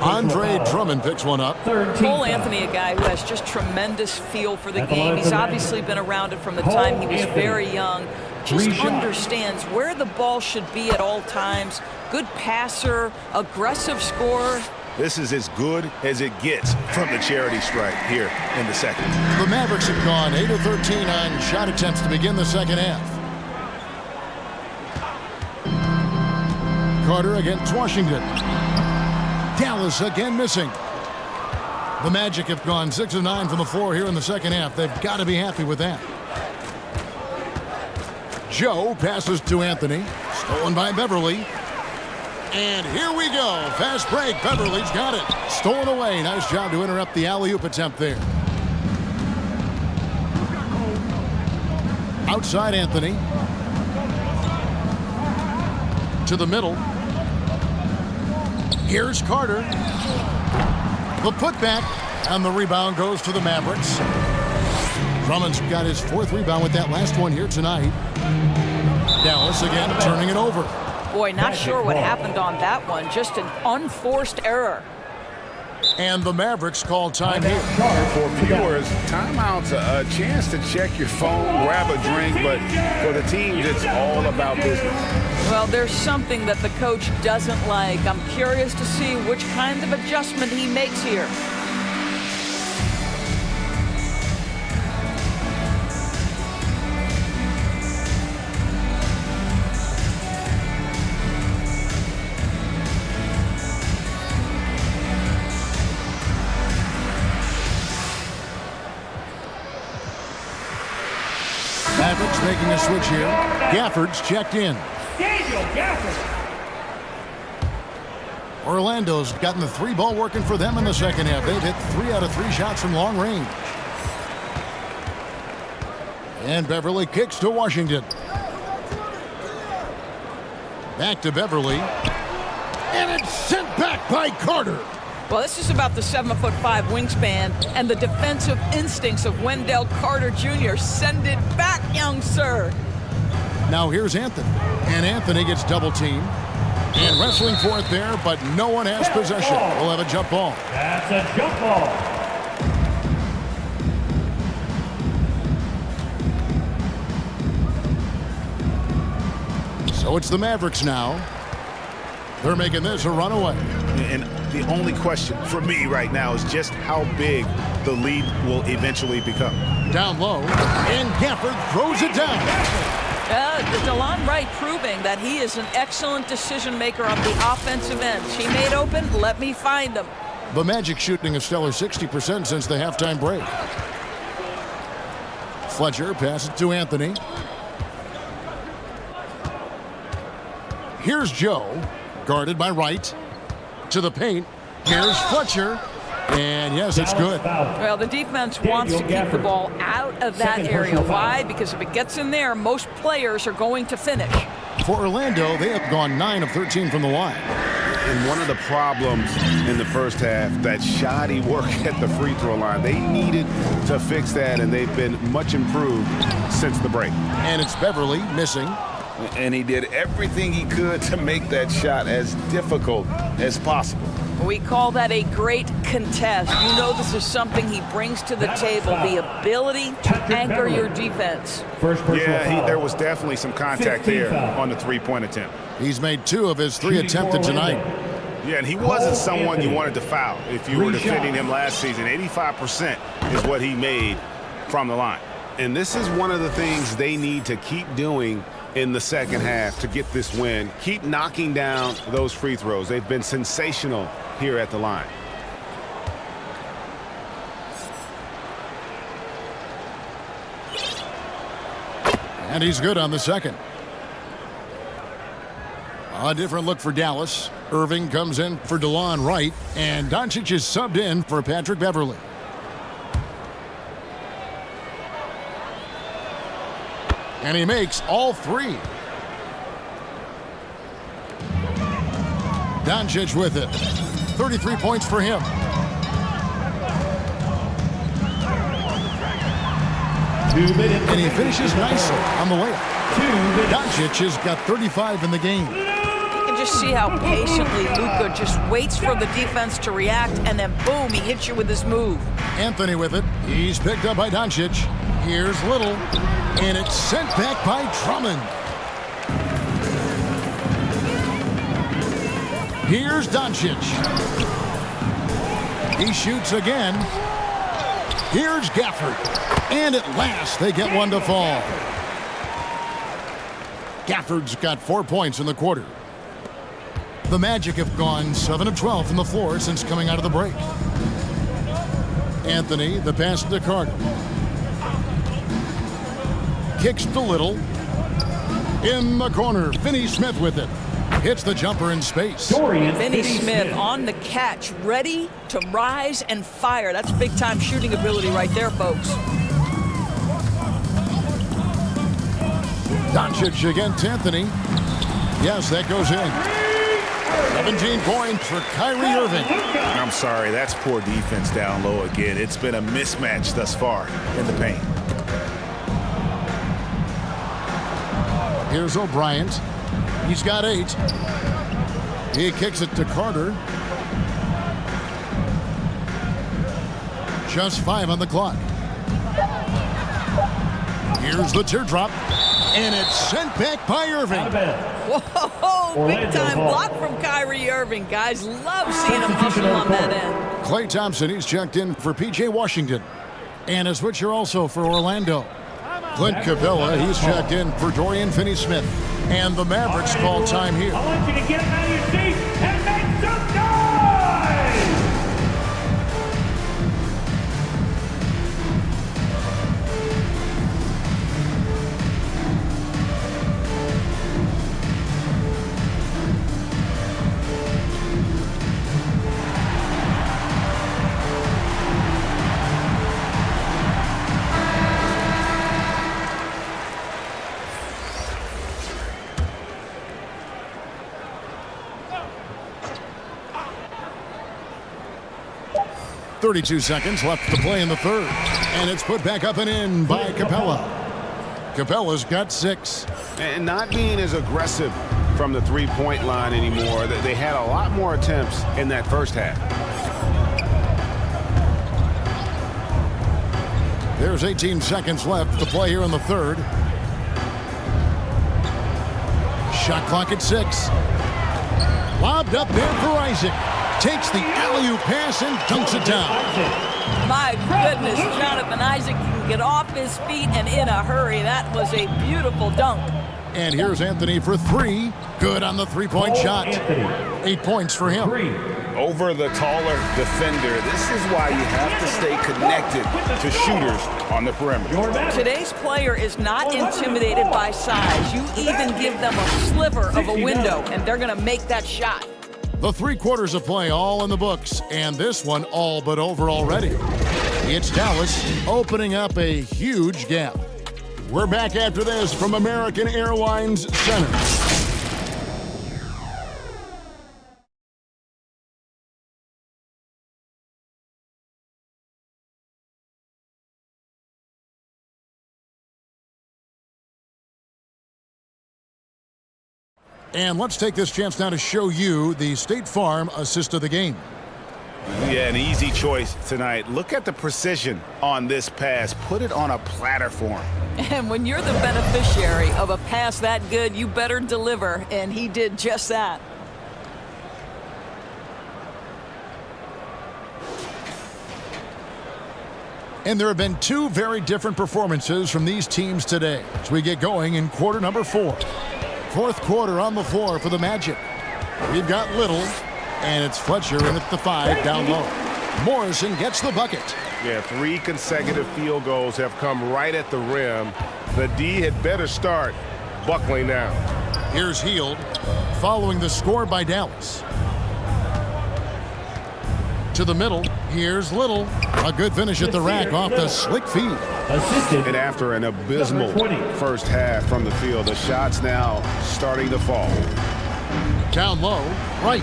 Andre Drummond picks one up. Cole Anthony, a guy who has just tremendous feel for the game. He's obviously been around it from the time he was very young. Just understands where the ball should be at all times. Good passer, aggressive scorer. This is as good as it gets from the charity stripe here in the second. The Mavericks have gone 8 of 13 on shot attempts to begin the second half. Carter against Washington. Dallas again missing. The Magic have gone 6 of 9 from the floor here in the second half. They've got to be happy with that. Joe passes to Anthony. Stolen by Beverly. And here we go. Fast break. Beverly's got it. Stolen away. Nice job to interrupt the alley-oop attempt there. Outside Anthony. To the middle. Here's Carter. The putback, and the rebound goes to the Mavericks. Drummond's got his 4th rebound with that last one here tonight. Dallas again turning it over. Boy, not sure what happened on that one. Just an unforced error. And the Mavericks call time here. For viewers, timeout's a chance to check your phone, grab a drink, but for the teams, it's all about business. Well, there's something that the coach doesn't like. I'm curious to see which kind of adjustment he makes here. Mavericks making a switch here. Gafford's checked in. Daniel Gafford. Orlando's gotten the 3-ball working for them in the second half. They've hit 3 out of 3 shots from long range. And Beverly kicks to Washington. Back to Beverly. And it's sent back by Carter. Well, this is about the 7'5" wingspan and the defensive instincts of Wendell Carter Jr. Send it back, young sir. Now here's Anthony. And Anthony gets double teamed. And wrestling for it there, but no one has possession. We'll have a jump ball. That's a jump ball. So it's the Mavericks now. They're making this a runaway. And the only question for me right now is just how big the lead will eventually become. Down low, and Gafford throws it down. DeLon Wright proving that he is an excellent decision maker on the offensive end. He made open, let me find him. The Magic shooting a stellar 60% since the halftime break. Fletcher passes to Anthony. Here's Joe, guarded by Wright. To the paint. Here's Fletcher. And yes, it's good. Well, the defense wants to keep the ball out of that area. Why? Because if it gets in there, most players are going to finish. For Orlando, they have gone 9 of 13 from the line. And one of the problems in the first half, that shoddy work at the free throw line. They needed to fix that, and they've been much improved since the break. And it's Beverly missing. And he did everything he could to make that shot as difficult as possible. We call that a great contest. You know this is something he brings to the table, the ability to anchor your defense. Yeah, there was definitely some contact there on the three-point attempt. He's made 2 of his 3 attempted tonight. Yeah, and he wasn't someone you wanted to foul if you were defending him last season. 85% is what he made from the line. And this is one of the things they need to keep doing in the second half to get this win. Keep knocking down those free throws. They've been sensational here at the line. And he's good on the second. A different look for Dallas. Irving comes in for DeLon Wright, and Doncic is subbed in for Patrick Beverly. And he makes all 3. Doncic with it. 33 points for him. And he finishes nicely on the layup. Doncic has got 35 in the game. You can just see how patiently Luka just waits for the defense to react, and then boom, he hits you with his move. Anthony with it. He's picked up by Doncic. Here's Little. And it's sent back by Drummond. Here's Doncic. He shoots again. Here's Gafford. And at last, they get one to fall. Gafford's got 4 points in the quarter. The Magic have gone 7 of 12 from the floor since coming out of the break. Anthony, the pass to Carter. Kicks to Little. In the corner, Finney-Smith with it. Hits the jumper in space. Finney-Smith on the catch, ready to rise and fire. That's big-time shooting ability right there, folks. Doncic against Anthony. Yes, that goes in. 17 points for Kyrie Irving. I'm sorry, that's poor defense down low again. It's been a mismatch thus far in the paint. Here's O'Brien. He's got 8. He kicks it to Carter. Just 5 on the clock. Here's the teardrop. And it's sent back by Irving. Whoa, big time block from Kyrie Irving. Guys love seeing him hustle on that end. Klay Thompson, he's checked in for P.J. Washington. And a switcher also for Orlando. Clint Capella, he's checked in for Dorian Finney-Smith. And the Mavericks call time here. I want you to get out of your seat and make some noise! 32 seconds left to play in the third. And it's put back up and in by Capella. Capella's got 6. And not being as aggressive from the three-point line anymore. They had a lot more attempts in that first half. There's 18 seconds left to play here in the third. Shot clock at 6. Lobbed up there for Isaac. Takes the alley-oop pass and dunks it down. My goodness, Jonathan Isaac can get off his feet and in a hurry. That was a beautiful dunk. And here's Anthony for 3. Good on the three-point shot. 8 points for him. Over the taller defender. This is why you have to stay connected to shooters on the perimeter. Today's player is not intimidated by size. You even give them a sliver of a window, and they're going to make that shot. The 3 quarters of play all in the books, and this one all but over already. It's Dallas opening up a huge gap. We're back after this from American Airlines Center. And let's take this chance now to show you the State Farm assist of the game. Yeah, an easy choice tonight. Look at the precision on this pass. Put it on a platter for him. And when you're the beneficiary of a pass that good, you better deliver, and he did just that. And there have been 2 very different performances from these teams today as we get going in quarter number 4. Fourth quarter on the floor for the Magic. We've got Little, and it's Fletcher in at the 5 down low. Morrison gets the bucket. Yeah, 3 consecutive field goals have come right at the rim. The D had better start buckling down. Here's Hield following the score by Dallas. To the middle, here's Little. A good finish at the rack off the slick feed. And after an abysmal first half from the field, the shots now starting to fall. Down low, right.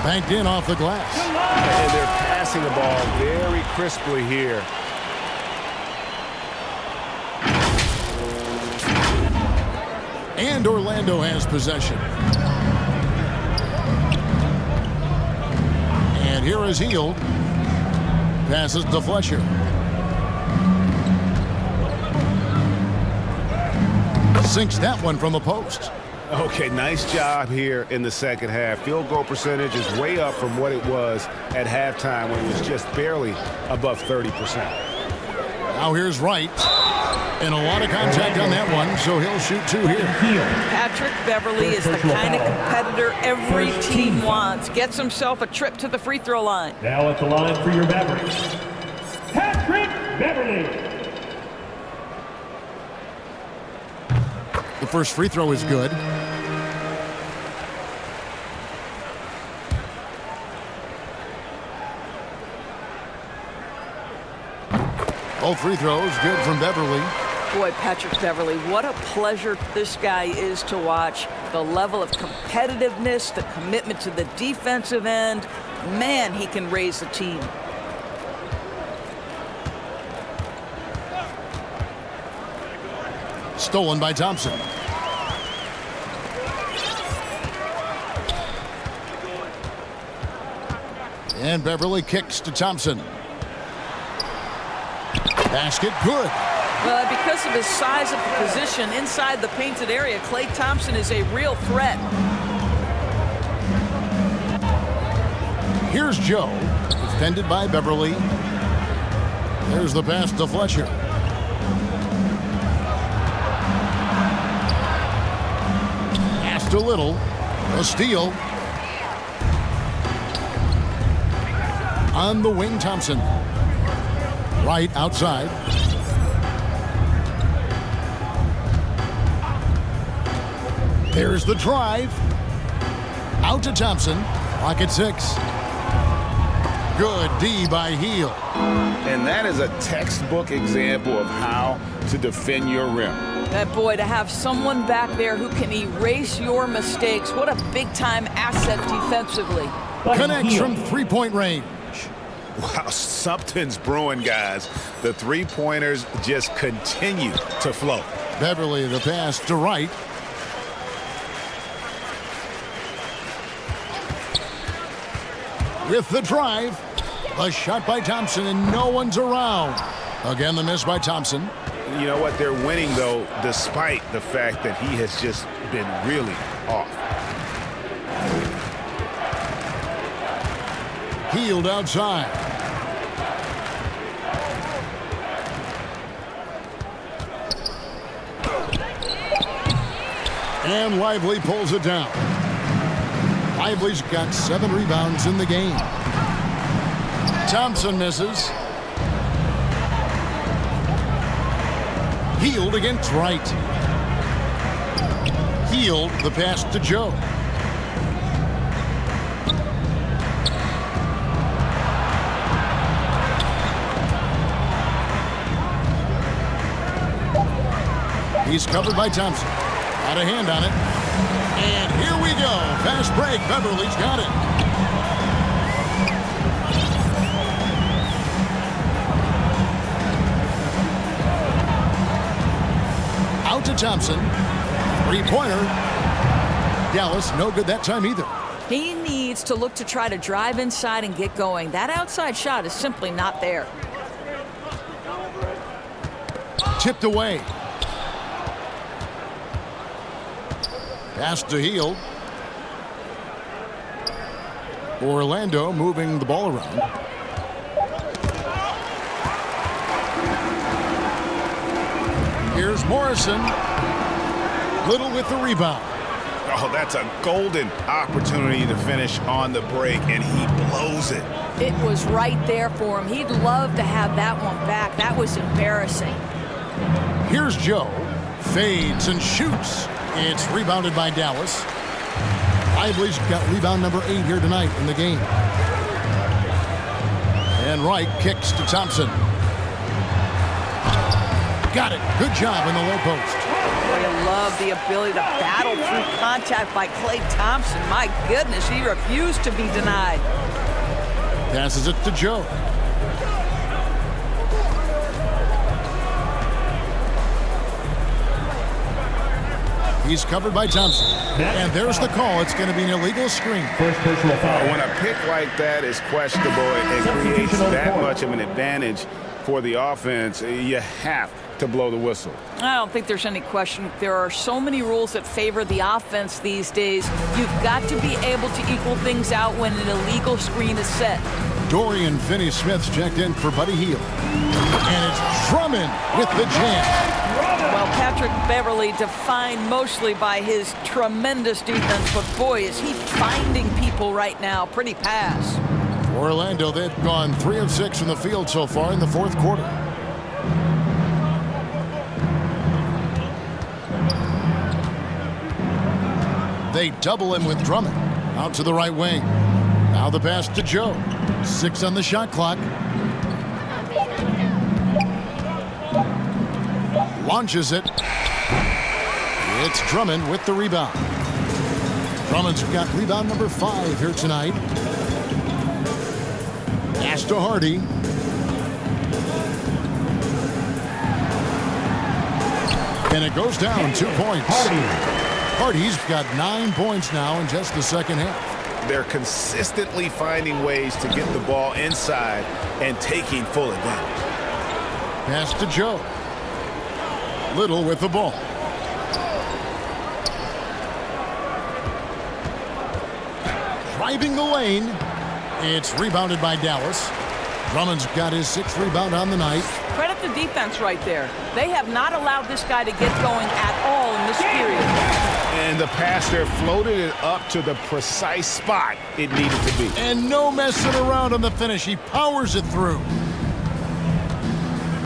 Banked in off the glass. And they're passing the ball very crisply here. And Orlando has possession. And here is Hield. Passes to Fletcher. Sinks that one from the post. Okay, nice job here in the second half. Field goal percentage is way up from what it was at halftime when it was just barely above 30%. Now here's Wright. And a lot of contact on that one, so he'll shoot 2 here. Patrick Beverly is the kind of competitor every team wants. Gets himself a trip to the free throw line. Now at the line for your Mavericks, Patrick Beverly. The first free throw is good. Both free throws good from Beverly. Boy, Patrick Beverly, what a pleasure this guy is to watch. The level of competitiveness, the commitment to the defensive end. Man, he can raise the team. Stolen by Thompson. And Beverly kicks to Thompson. Basket good. Well, because of his size of the position inside the painted area, Klay Thompson is a real threat. Here's Joe, defended by Beverly. There's the pass to Fletcher. Pass to Little. A steal. On the wing, Thompson. Right outside. There's the drive. Out to Thompson. Clock at 6. Good D by Heel. And that is a textbook example of how to defend your rim. That boy, to have someone back there who can erase your mistakes, what a big-time asset defensively. Connects from three-point range. Wow, something's brewing, guys. The three-pointers just continue to flow. Beverly, the pass to Wright. With the drive, a shot by Thompson, and no one's around. Again, the miss by Thompson. You know what? They're winning, though, despite the fact that he has just been really off. Healed outside. And Lively pulls it down. Lively's got 7 rebounds in the game. Thompson misses. Healed against Wright. Healed, the pass to Joe. He's covered by Thompson. Got a hand on it. And here we go. Fast break. Beverly's got it. Out to Thompson. Three-pointer. Dallas, no good that time either. He needs to look to try to drive inside and get going. That outside shot is simply not there. Tipped away. Pass to Heel. Orlando moving the ball around. Here's Morrison. Little with the rebound. Oh, that's a golden opportunity to finish on the break, and he blows it. It was right there for him. He'd love to have that one back. That was embarrassing. Here's Joe. Fades and shoots. It's rebounded by Dallas. Lively's got rebound number 8 here tonight in the game. And Wright kicks to Thompson. Got it. Good job in the low post. I love the ability to battle through contact by Klay Thompson. My goodness, he refused to be denied. Passes it to Joe. He's covered by Thompson. And there's the call. It's going to be an illegal screen. First personal foul. When a pick like that is questionable and creates that much of an advantage for the offense, you have to blow the whistle. I don't think there's any question. There are so many rules that favor the offense these days. You've got to be able to equal things out when an illegal screen is set. Dorian Finney-Smith's checked in for Buddy Hield. And it's Drummond with the jam. Well, Patrick Beverly defined mostly by his tremendous defense, but boy, is he finding people right now. Pretty pass. Orlando, they've gone 3 of 6 from the field so far in the fourth quarter. They double him with Drummond. Out to the right wing. Now the pass to Joe. 6 on the shot clock. Launches it. It's Drummond with the rebound. Drummond's got rebound number 5 here tonight. Pass to Hardy. And it goes down 2 points. Hardy's got 9 points now in just the second half. they're consistently finding ways to get the ball inside and taking full advantage. Pass to Joe. Little with the ball. Driving the lane. It's rebounded by Dallas. Drummond's got his 6th rebound on the night. Credit the defense right there. They have not allowed this guy to get going at all in this period. And the pass there floated it up to the precise spot it needed to be. And no messing around on the finish. He powers it through.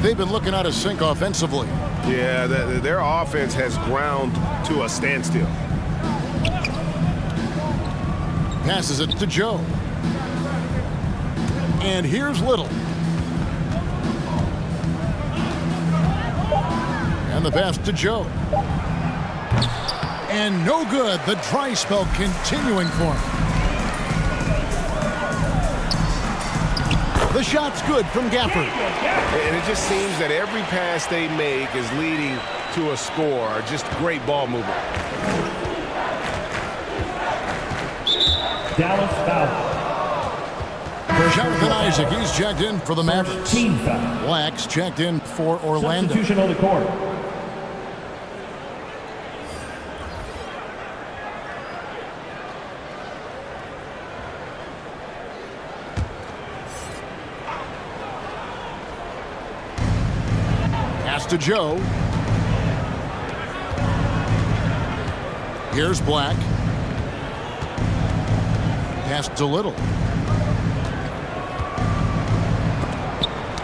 They've been looking out of sync offensively. Yeah, their offense has ground to a standstill. Passes it to Joe. And here's Little. And the pass to Joe. And no good. The dry spell continuing for him. The shot's good from Gafford. And it just seems that every pass they make is leading to a score. Just great ball movement. Dallas foul. Jonathan Isaac, he's checked in for the Mavericks. Team foul. Black's checked in for Orlando. Substitution on the court. Pass to Joe. Here's Black. Pass to Little.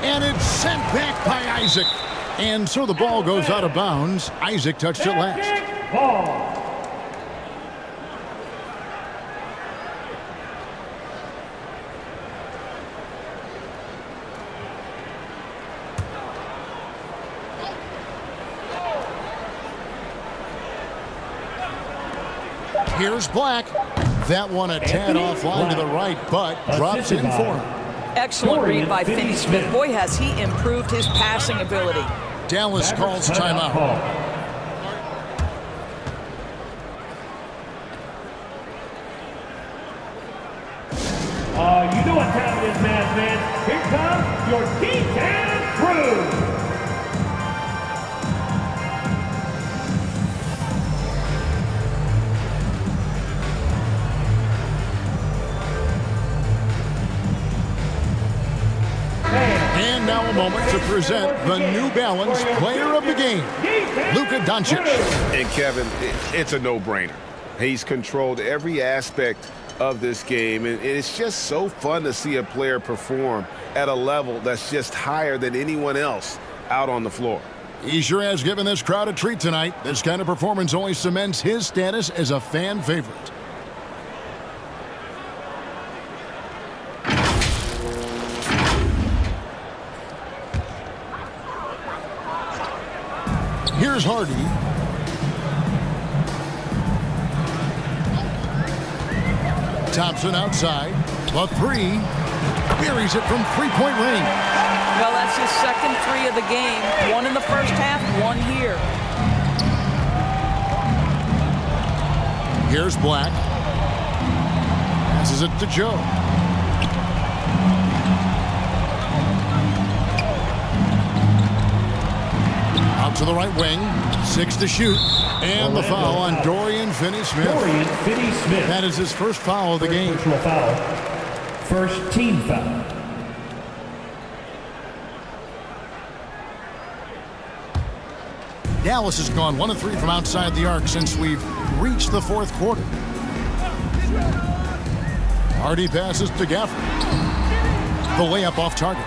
And it's sent back by Isaac. And so the ball goes out of bounds. Isaac touched it last. Ball. Here's Black. That one a tad offline to the right, but drops in for him. Excellent read by Finney-Smith. Boy, has he improved his passing ability. Dallas calls timeout. You know what time it is, man. Here comes your D-Town crew. And now a moment to present the New Balance Player of the Game, Luka Doncic. And Kevin, it's a no-brainer. He's controlled every aspect of this game, and it's just so fun to see a player perform at a level that's just higher than anyone else out on the floor. He sure has given this crowd a treat tonight. This kind of performance only cements his status as a fan favorite. Here's Hardy. Thompson outside. The three. Buries it from three-point range. Well, that's his second three of the game. One in the first half, one here. Here's Black. Passes it to Joe. Out to the right wing. 6 to shoot. And the foul on Dorian Finney-Smith. Dorian Finney-Smith. That is his first foul of the game. Personal foul. First team foul. Dallas has gone 1 of 3 from outside the arc since we've reached the fourth quarter. Hardy passes to Gafford. The layup off target.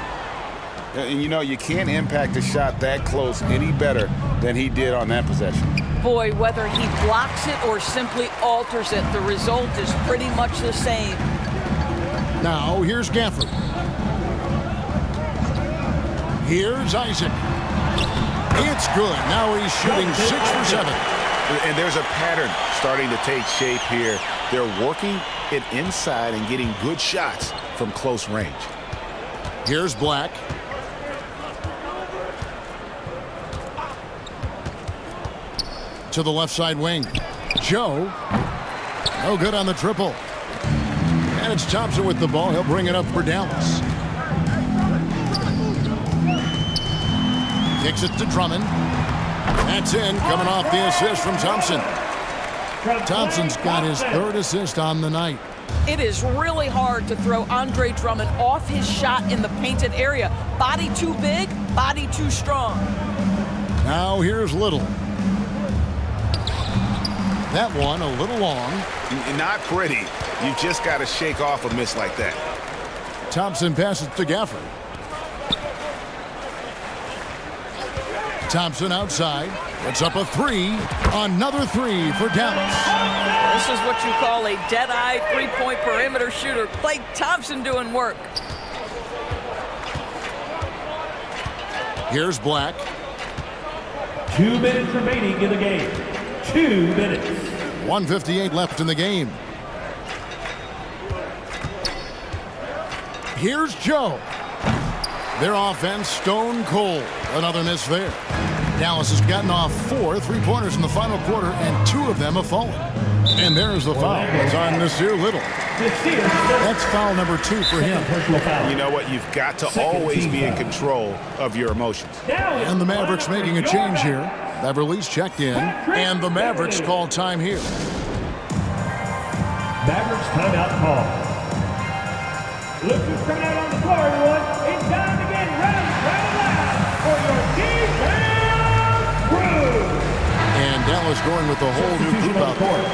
And you know, you can't impact a shot that close any better than he did on that possession. Boy, whether he blocks it or simply alters it, the result is pretty much the same. Now, here's Gafford. Here's Isaac. It's good. Now he's shooting 6 for 7. And there's a pattern starting to take shape here. They're working it inside and getting good shots from close range. Here's Black. To the left side wing. Joe. No good on the triple. And it's Thompson with the ball. He'll bring it up for Dallas. Kicks it to Drummond. That's in, coming off the assist from Thompson. Thompson's got his third assist on the night. It is really hard to throw Andre Drummond off his shot in the painted area. Body too big, body too strong. Now here's Little. That one a little long. Not pretty. You just got to shake off a miss like that. Thompson passes to Gafford. Thompson outside. Puts up a three. Another three for Dallas. This is what you call a dead-eye three-point perimeter shooter. Klay Thompson doing work. Here's Black. 2 minutes remaining in the game. 2 minutes. 1:58 left in the game. Here's Joe. Their offense stone cold. Another miss there. Dallas has gotten off 4 3-pointers in the final quarter, and 2 of them have fallen. And there's the foul. It's on Nasir Little. That's foul number 2 for him. You know what? You've got to always be in control of your emotions. And the Mavericks making a change here. Beverly's checked in, and the Mavericks call time here. Mavericks timeout call. Look who's coming out on the floor, everyone. It's time to get ready for your defense crew. And Dallas going with the whole new group out there.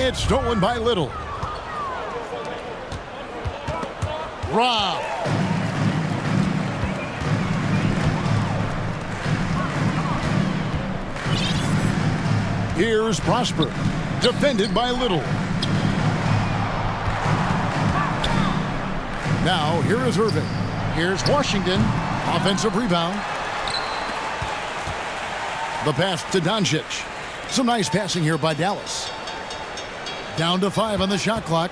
It's stolen by Little. Rob. Here's Prosper. Defended by Little. Now, here is Irving. Here's Washington. Offensive rebound. The pass to Doncic. Some nice passing here by Dallas. Down to 5 on the shot clock.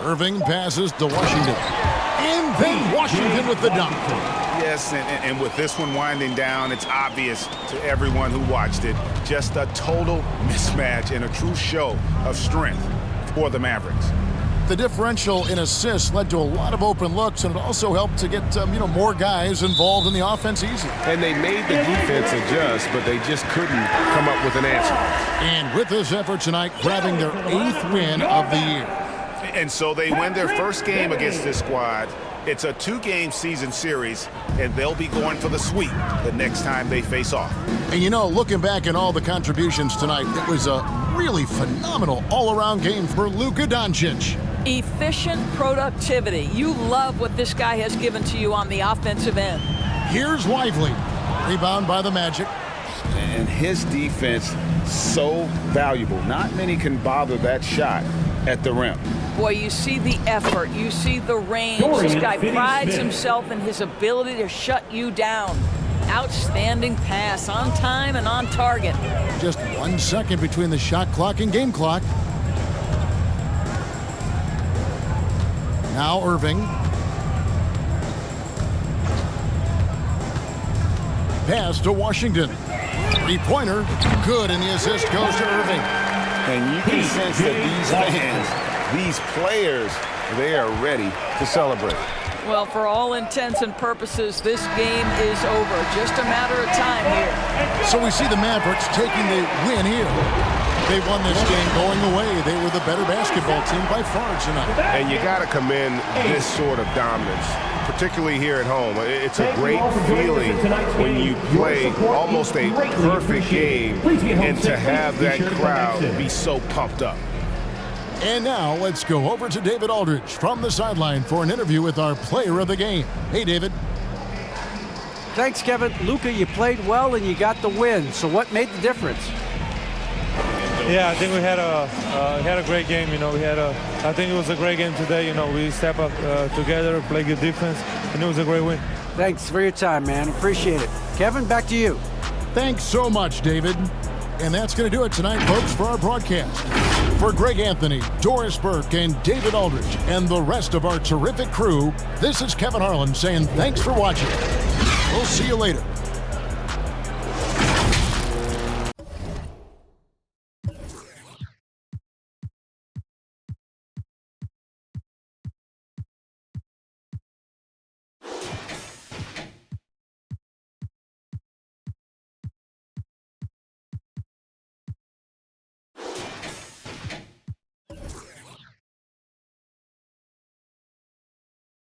Irving passes to Washington. And then Washington with the dunk. Yes, and with this one winding down, it's obvious to everyone who watched it. Just a total mismatch and a true show of strength for the Mavericks. The differential in assists led to a lot of open looks, and it also helped to get more guys involved in the offense easy. And they made the defense adjust, but they just couldn't come up with an answer. And with this effort tonight, grabbing their 8th win of the year. And so they win their first game against this squad. It's a 2-game season series, and they'll be going for the sweep the next time they face off. And looking back at all the contributions tonight, it was a really phenomenal all-around game for Luka Doncic. Efficient productivity. You love what this guy has given to you on the offensive end. Here's Lively. Rebound by the Magic. And his defense so valuable. Not many can bother that shot at the rim. Boy, you see the effort. You see the range. This guy prides himself in his ability to shut you down. Outstanding pass, on time and on target. Just 1 second between the shot clock and game clock. Now Irving. Pass to Washington. 3-pointer. Good, and the assist goes to Irving. And you can sense that these fans, these players, they are ready to celebrate. Well, for all intents and purposes, this game is over. Just a matter of time here. So we see the Mavericks taking the win here. They won this game going away. They were the better basketball team by far tonight. And you got to commend this sort of dominance, particularly here at home. It's a great feeling when you play almost a perfect game and to have that crowd be so pumped up. And now let's go over to David Aldridge from the sideline for an interview with our player of the game. Hey, David. Thanks, Kevin. Luka, you played well and you got the win. So what made the difference? Yeah, I think we had a great game. I think it was a great game today. We step up together, play good defense, and it was a great win. Thanks for your time, man. Appreciate it. Kevin, back to you. Thanks so much, David. And that's going to do it tonight, folks, for our broadcast. For Greg Anthony, Doris Burke, and David Aldridge, and the rest of our terrific crew, this is Kevin Harlan saying thanks for watching. We'll see you later.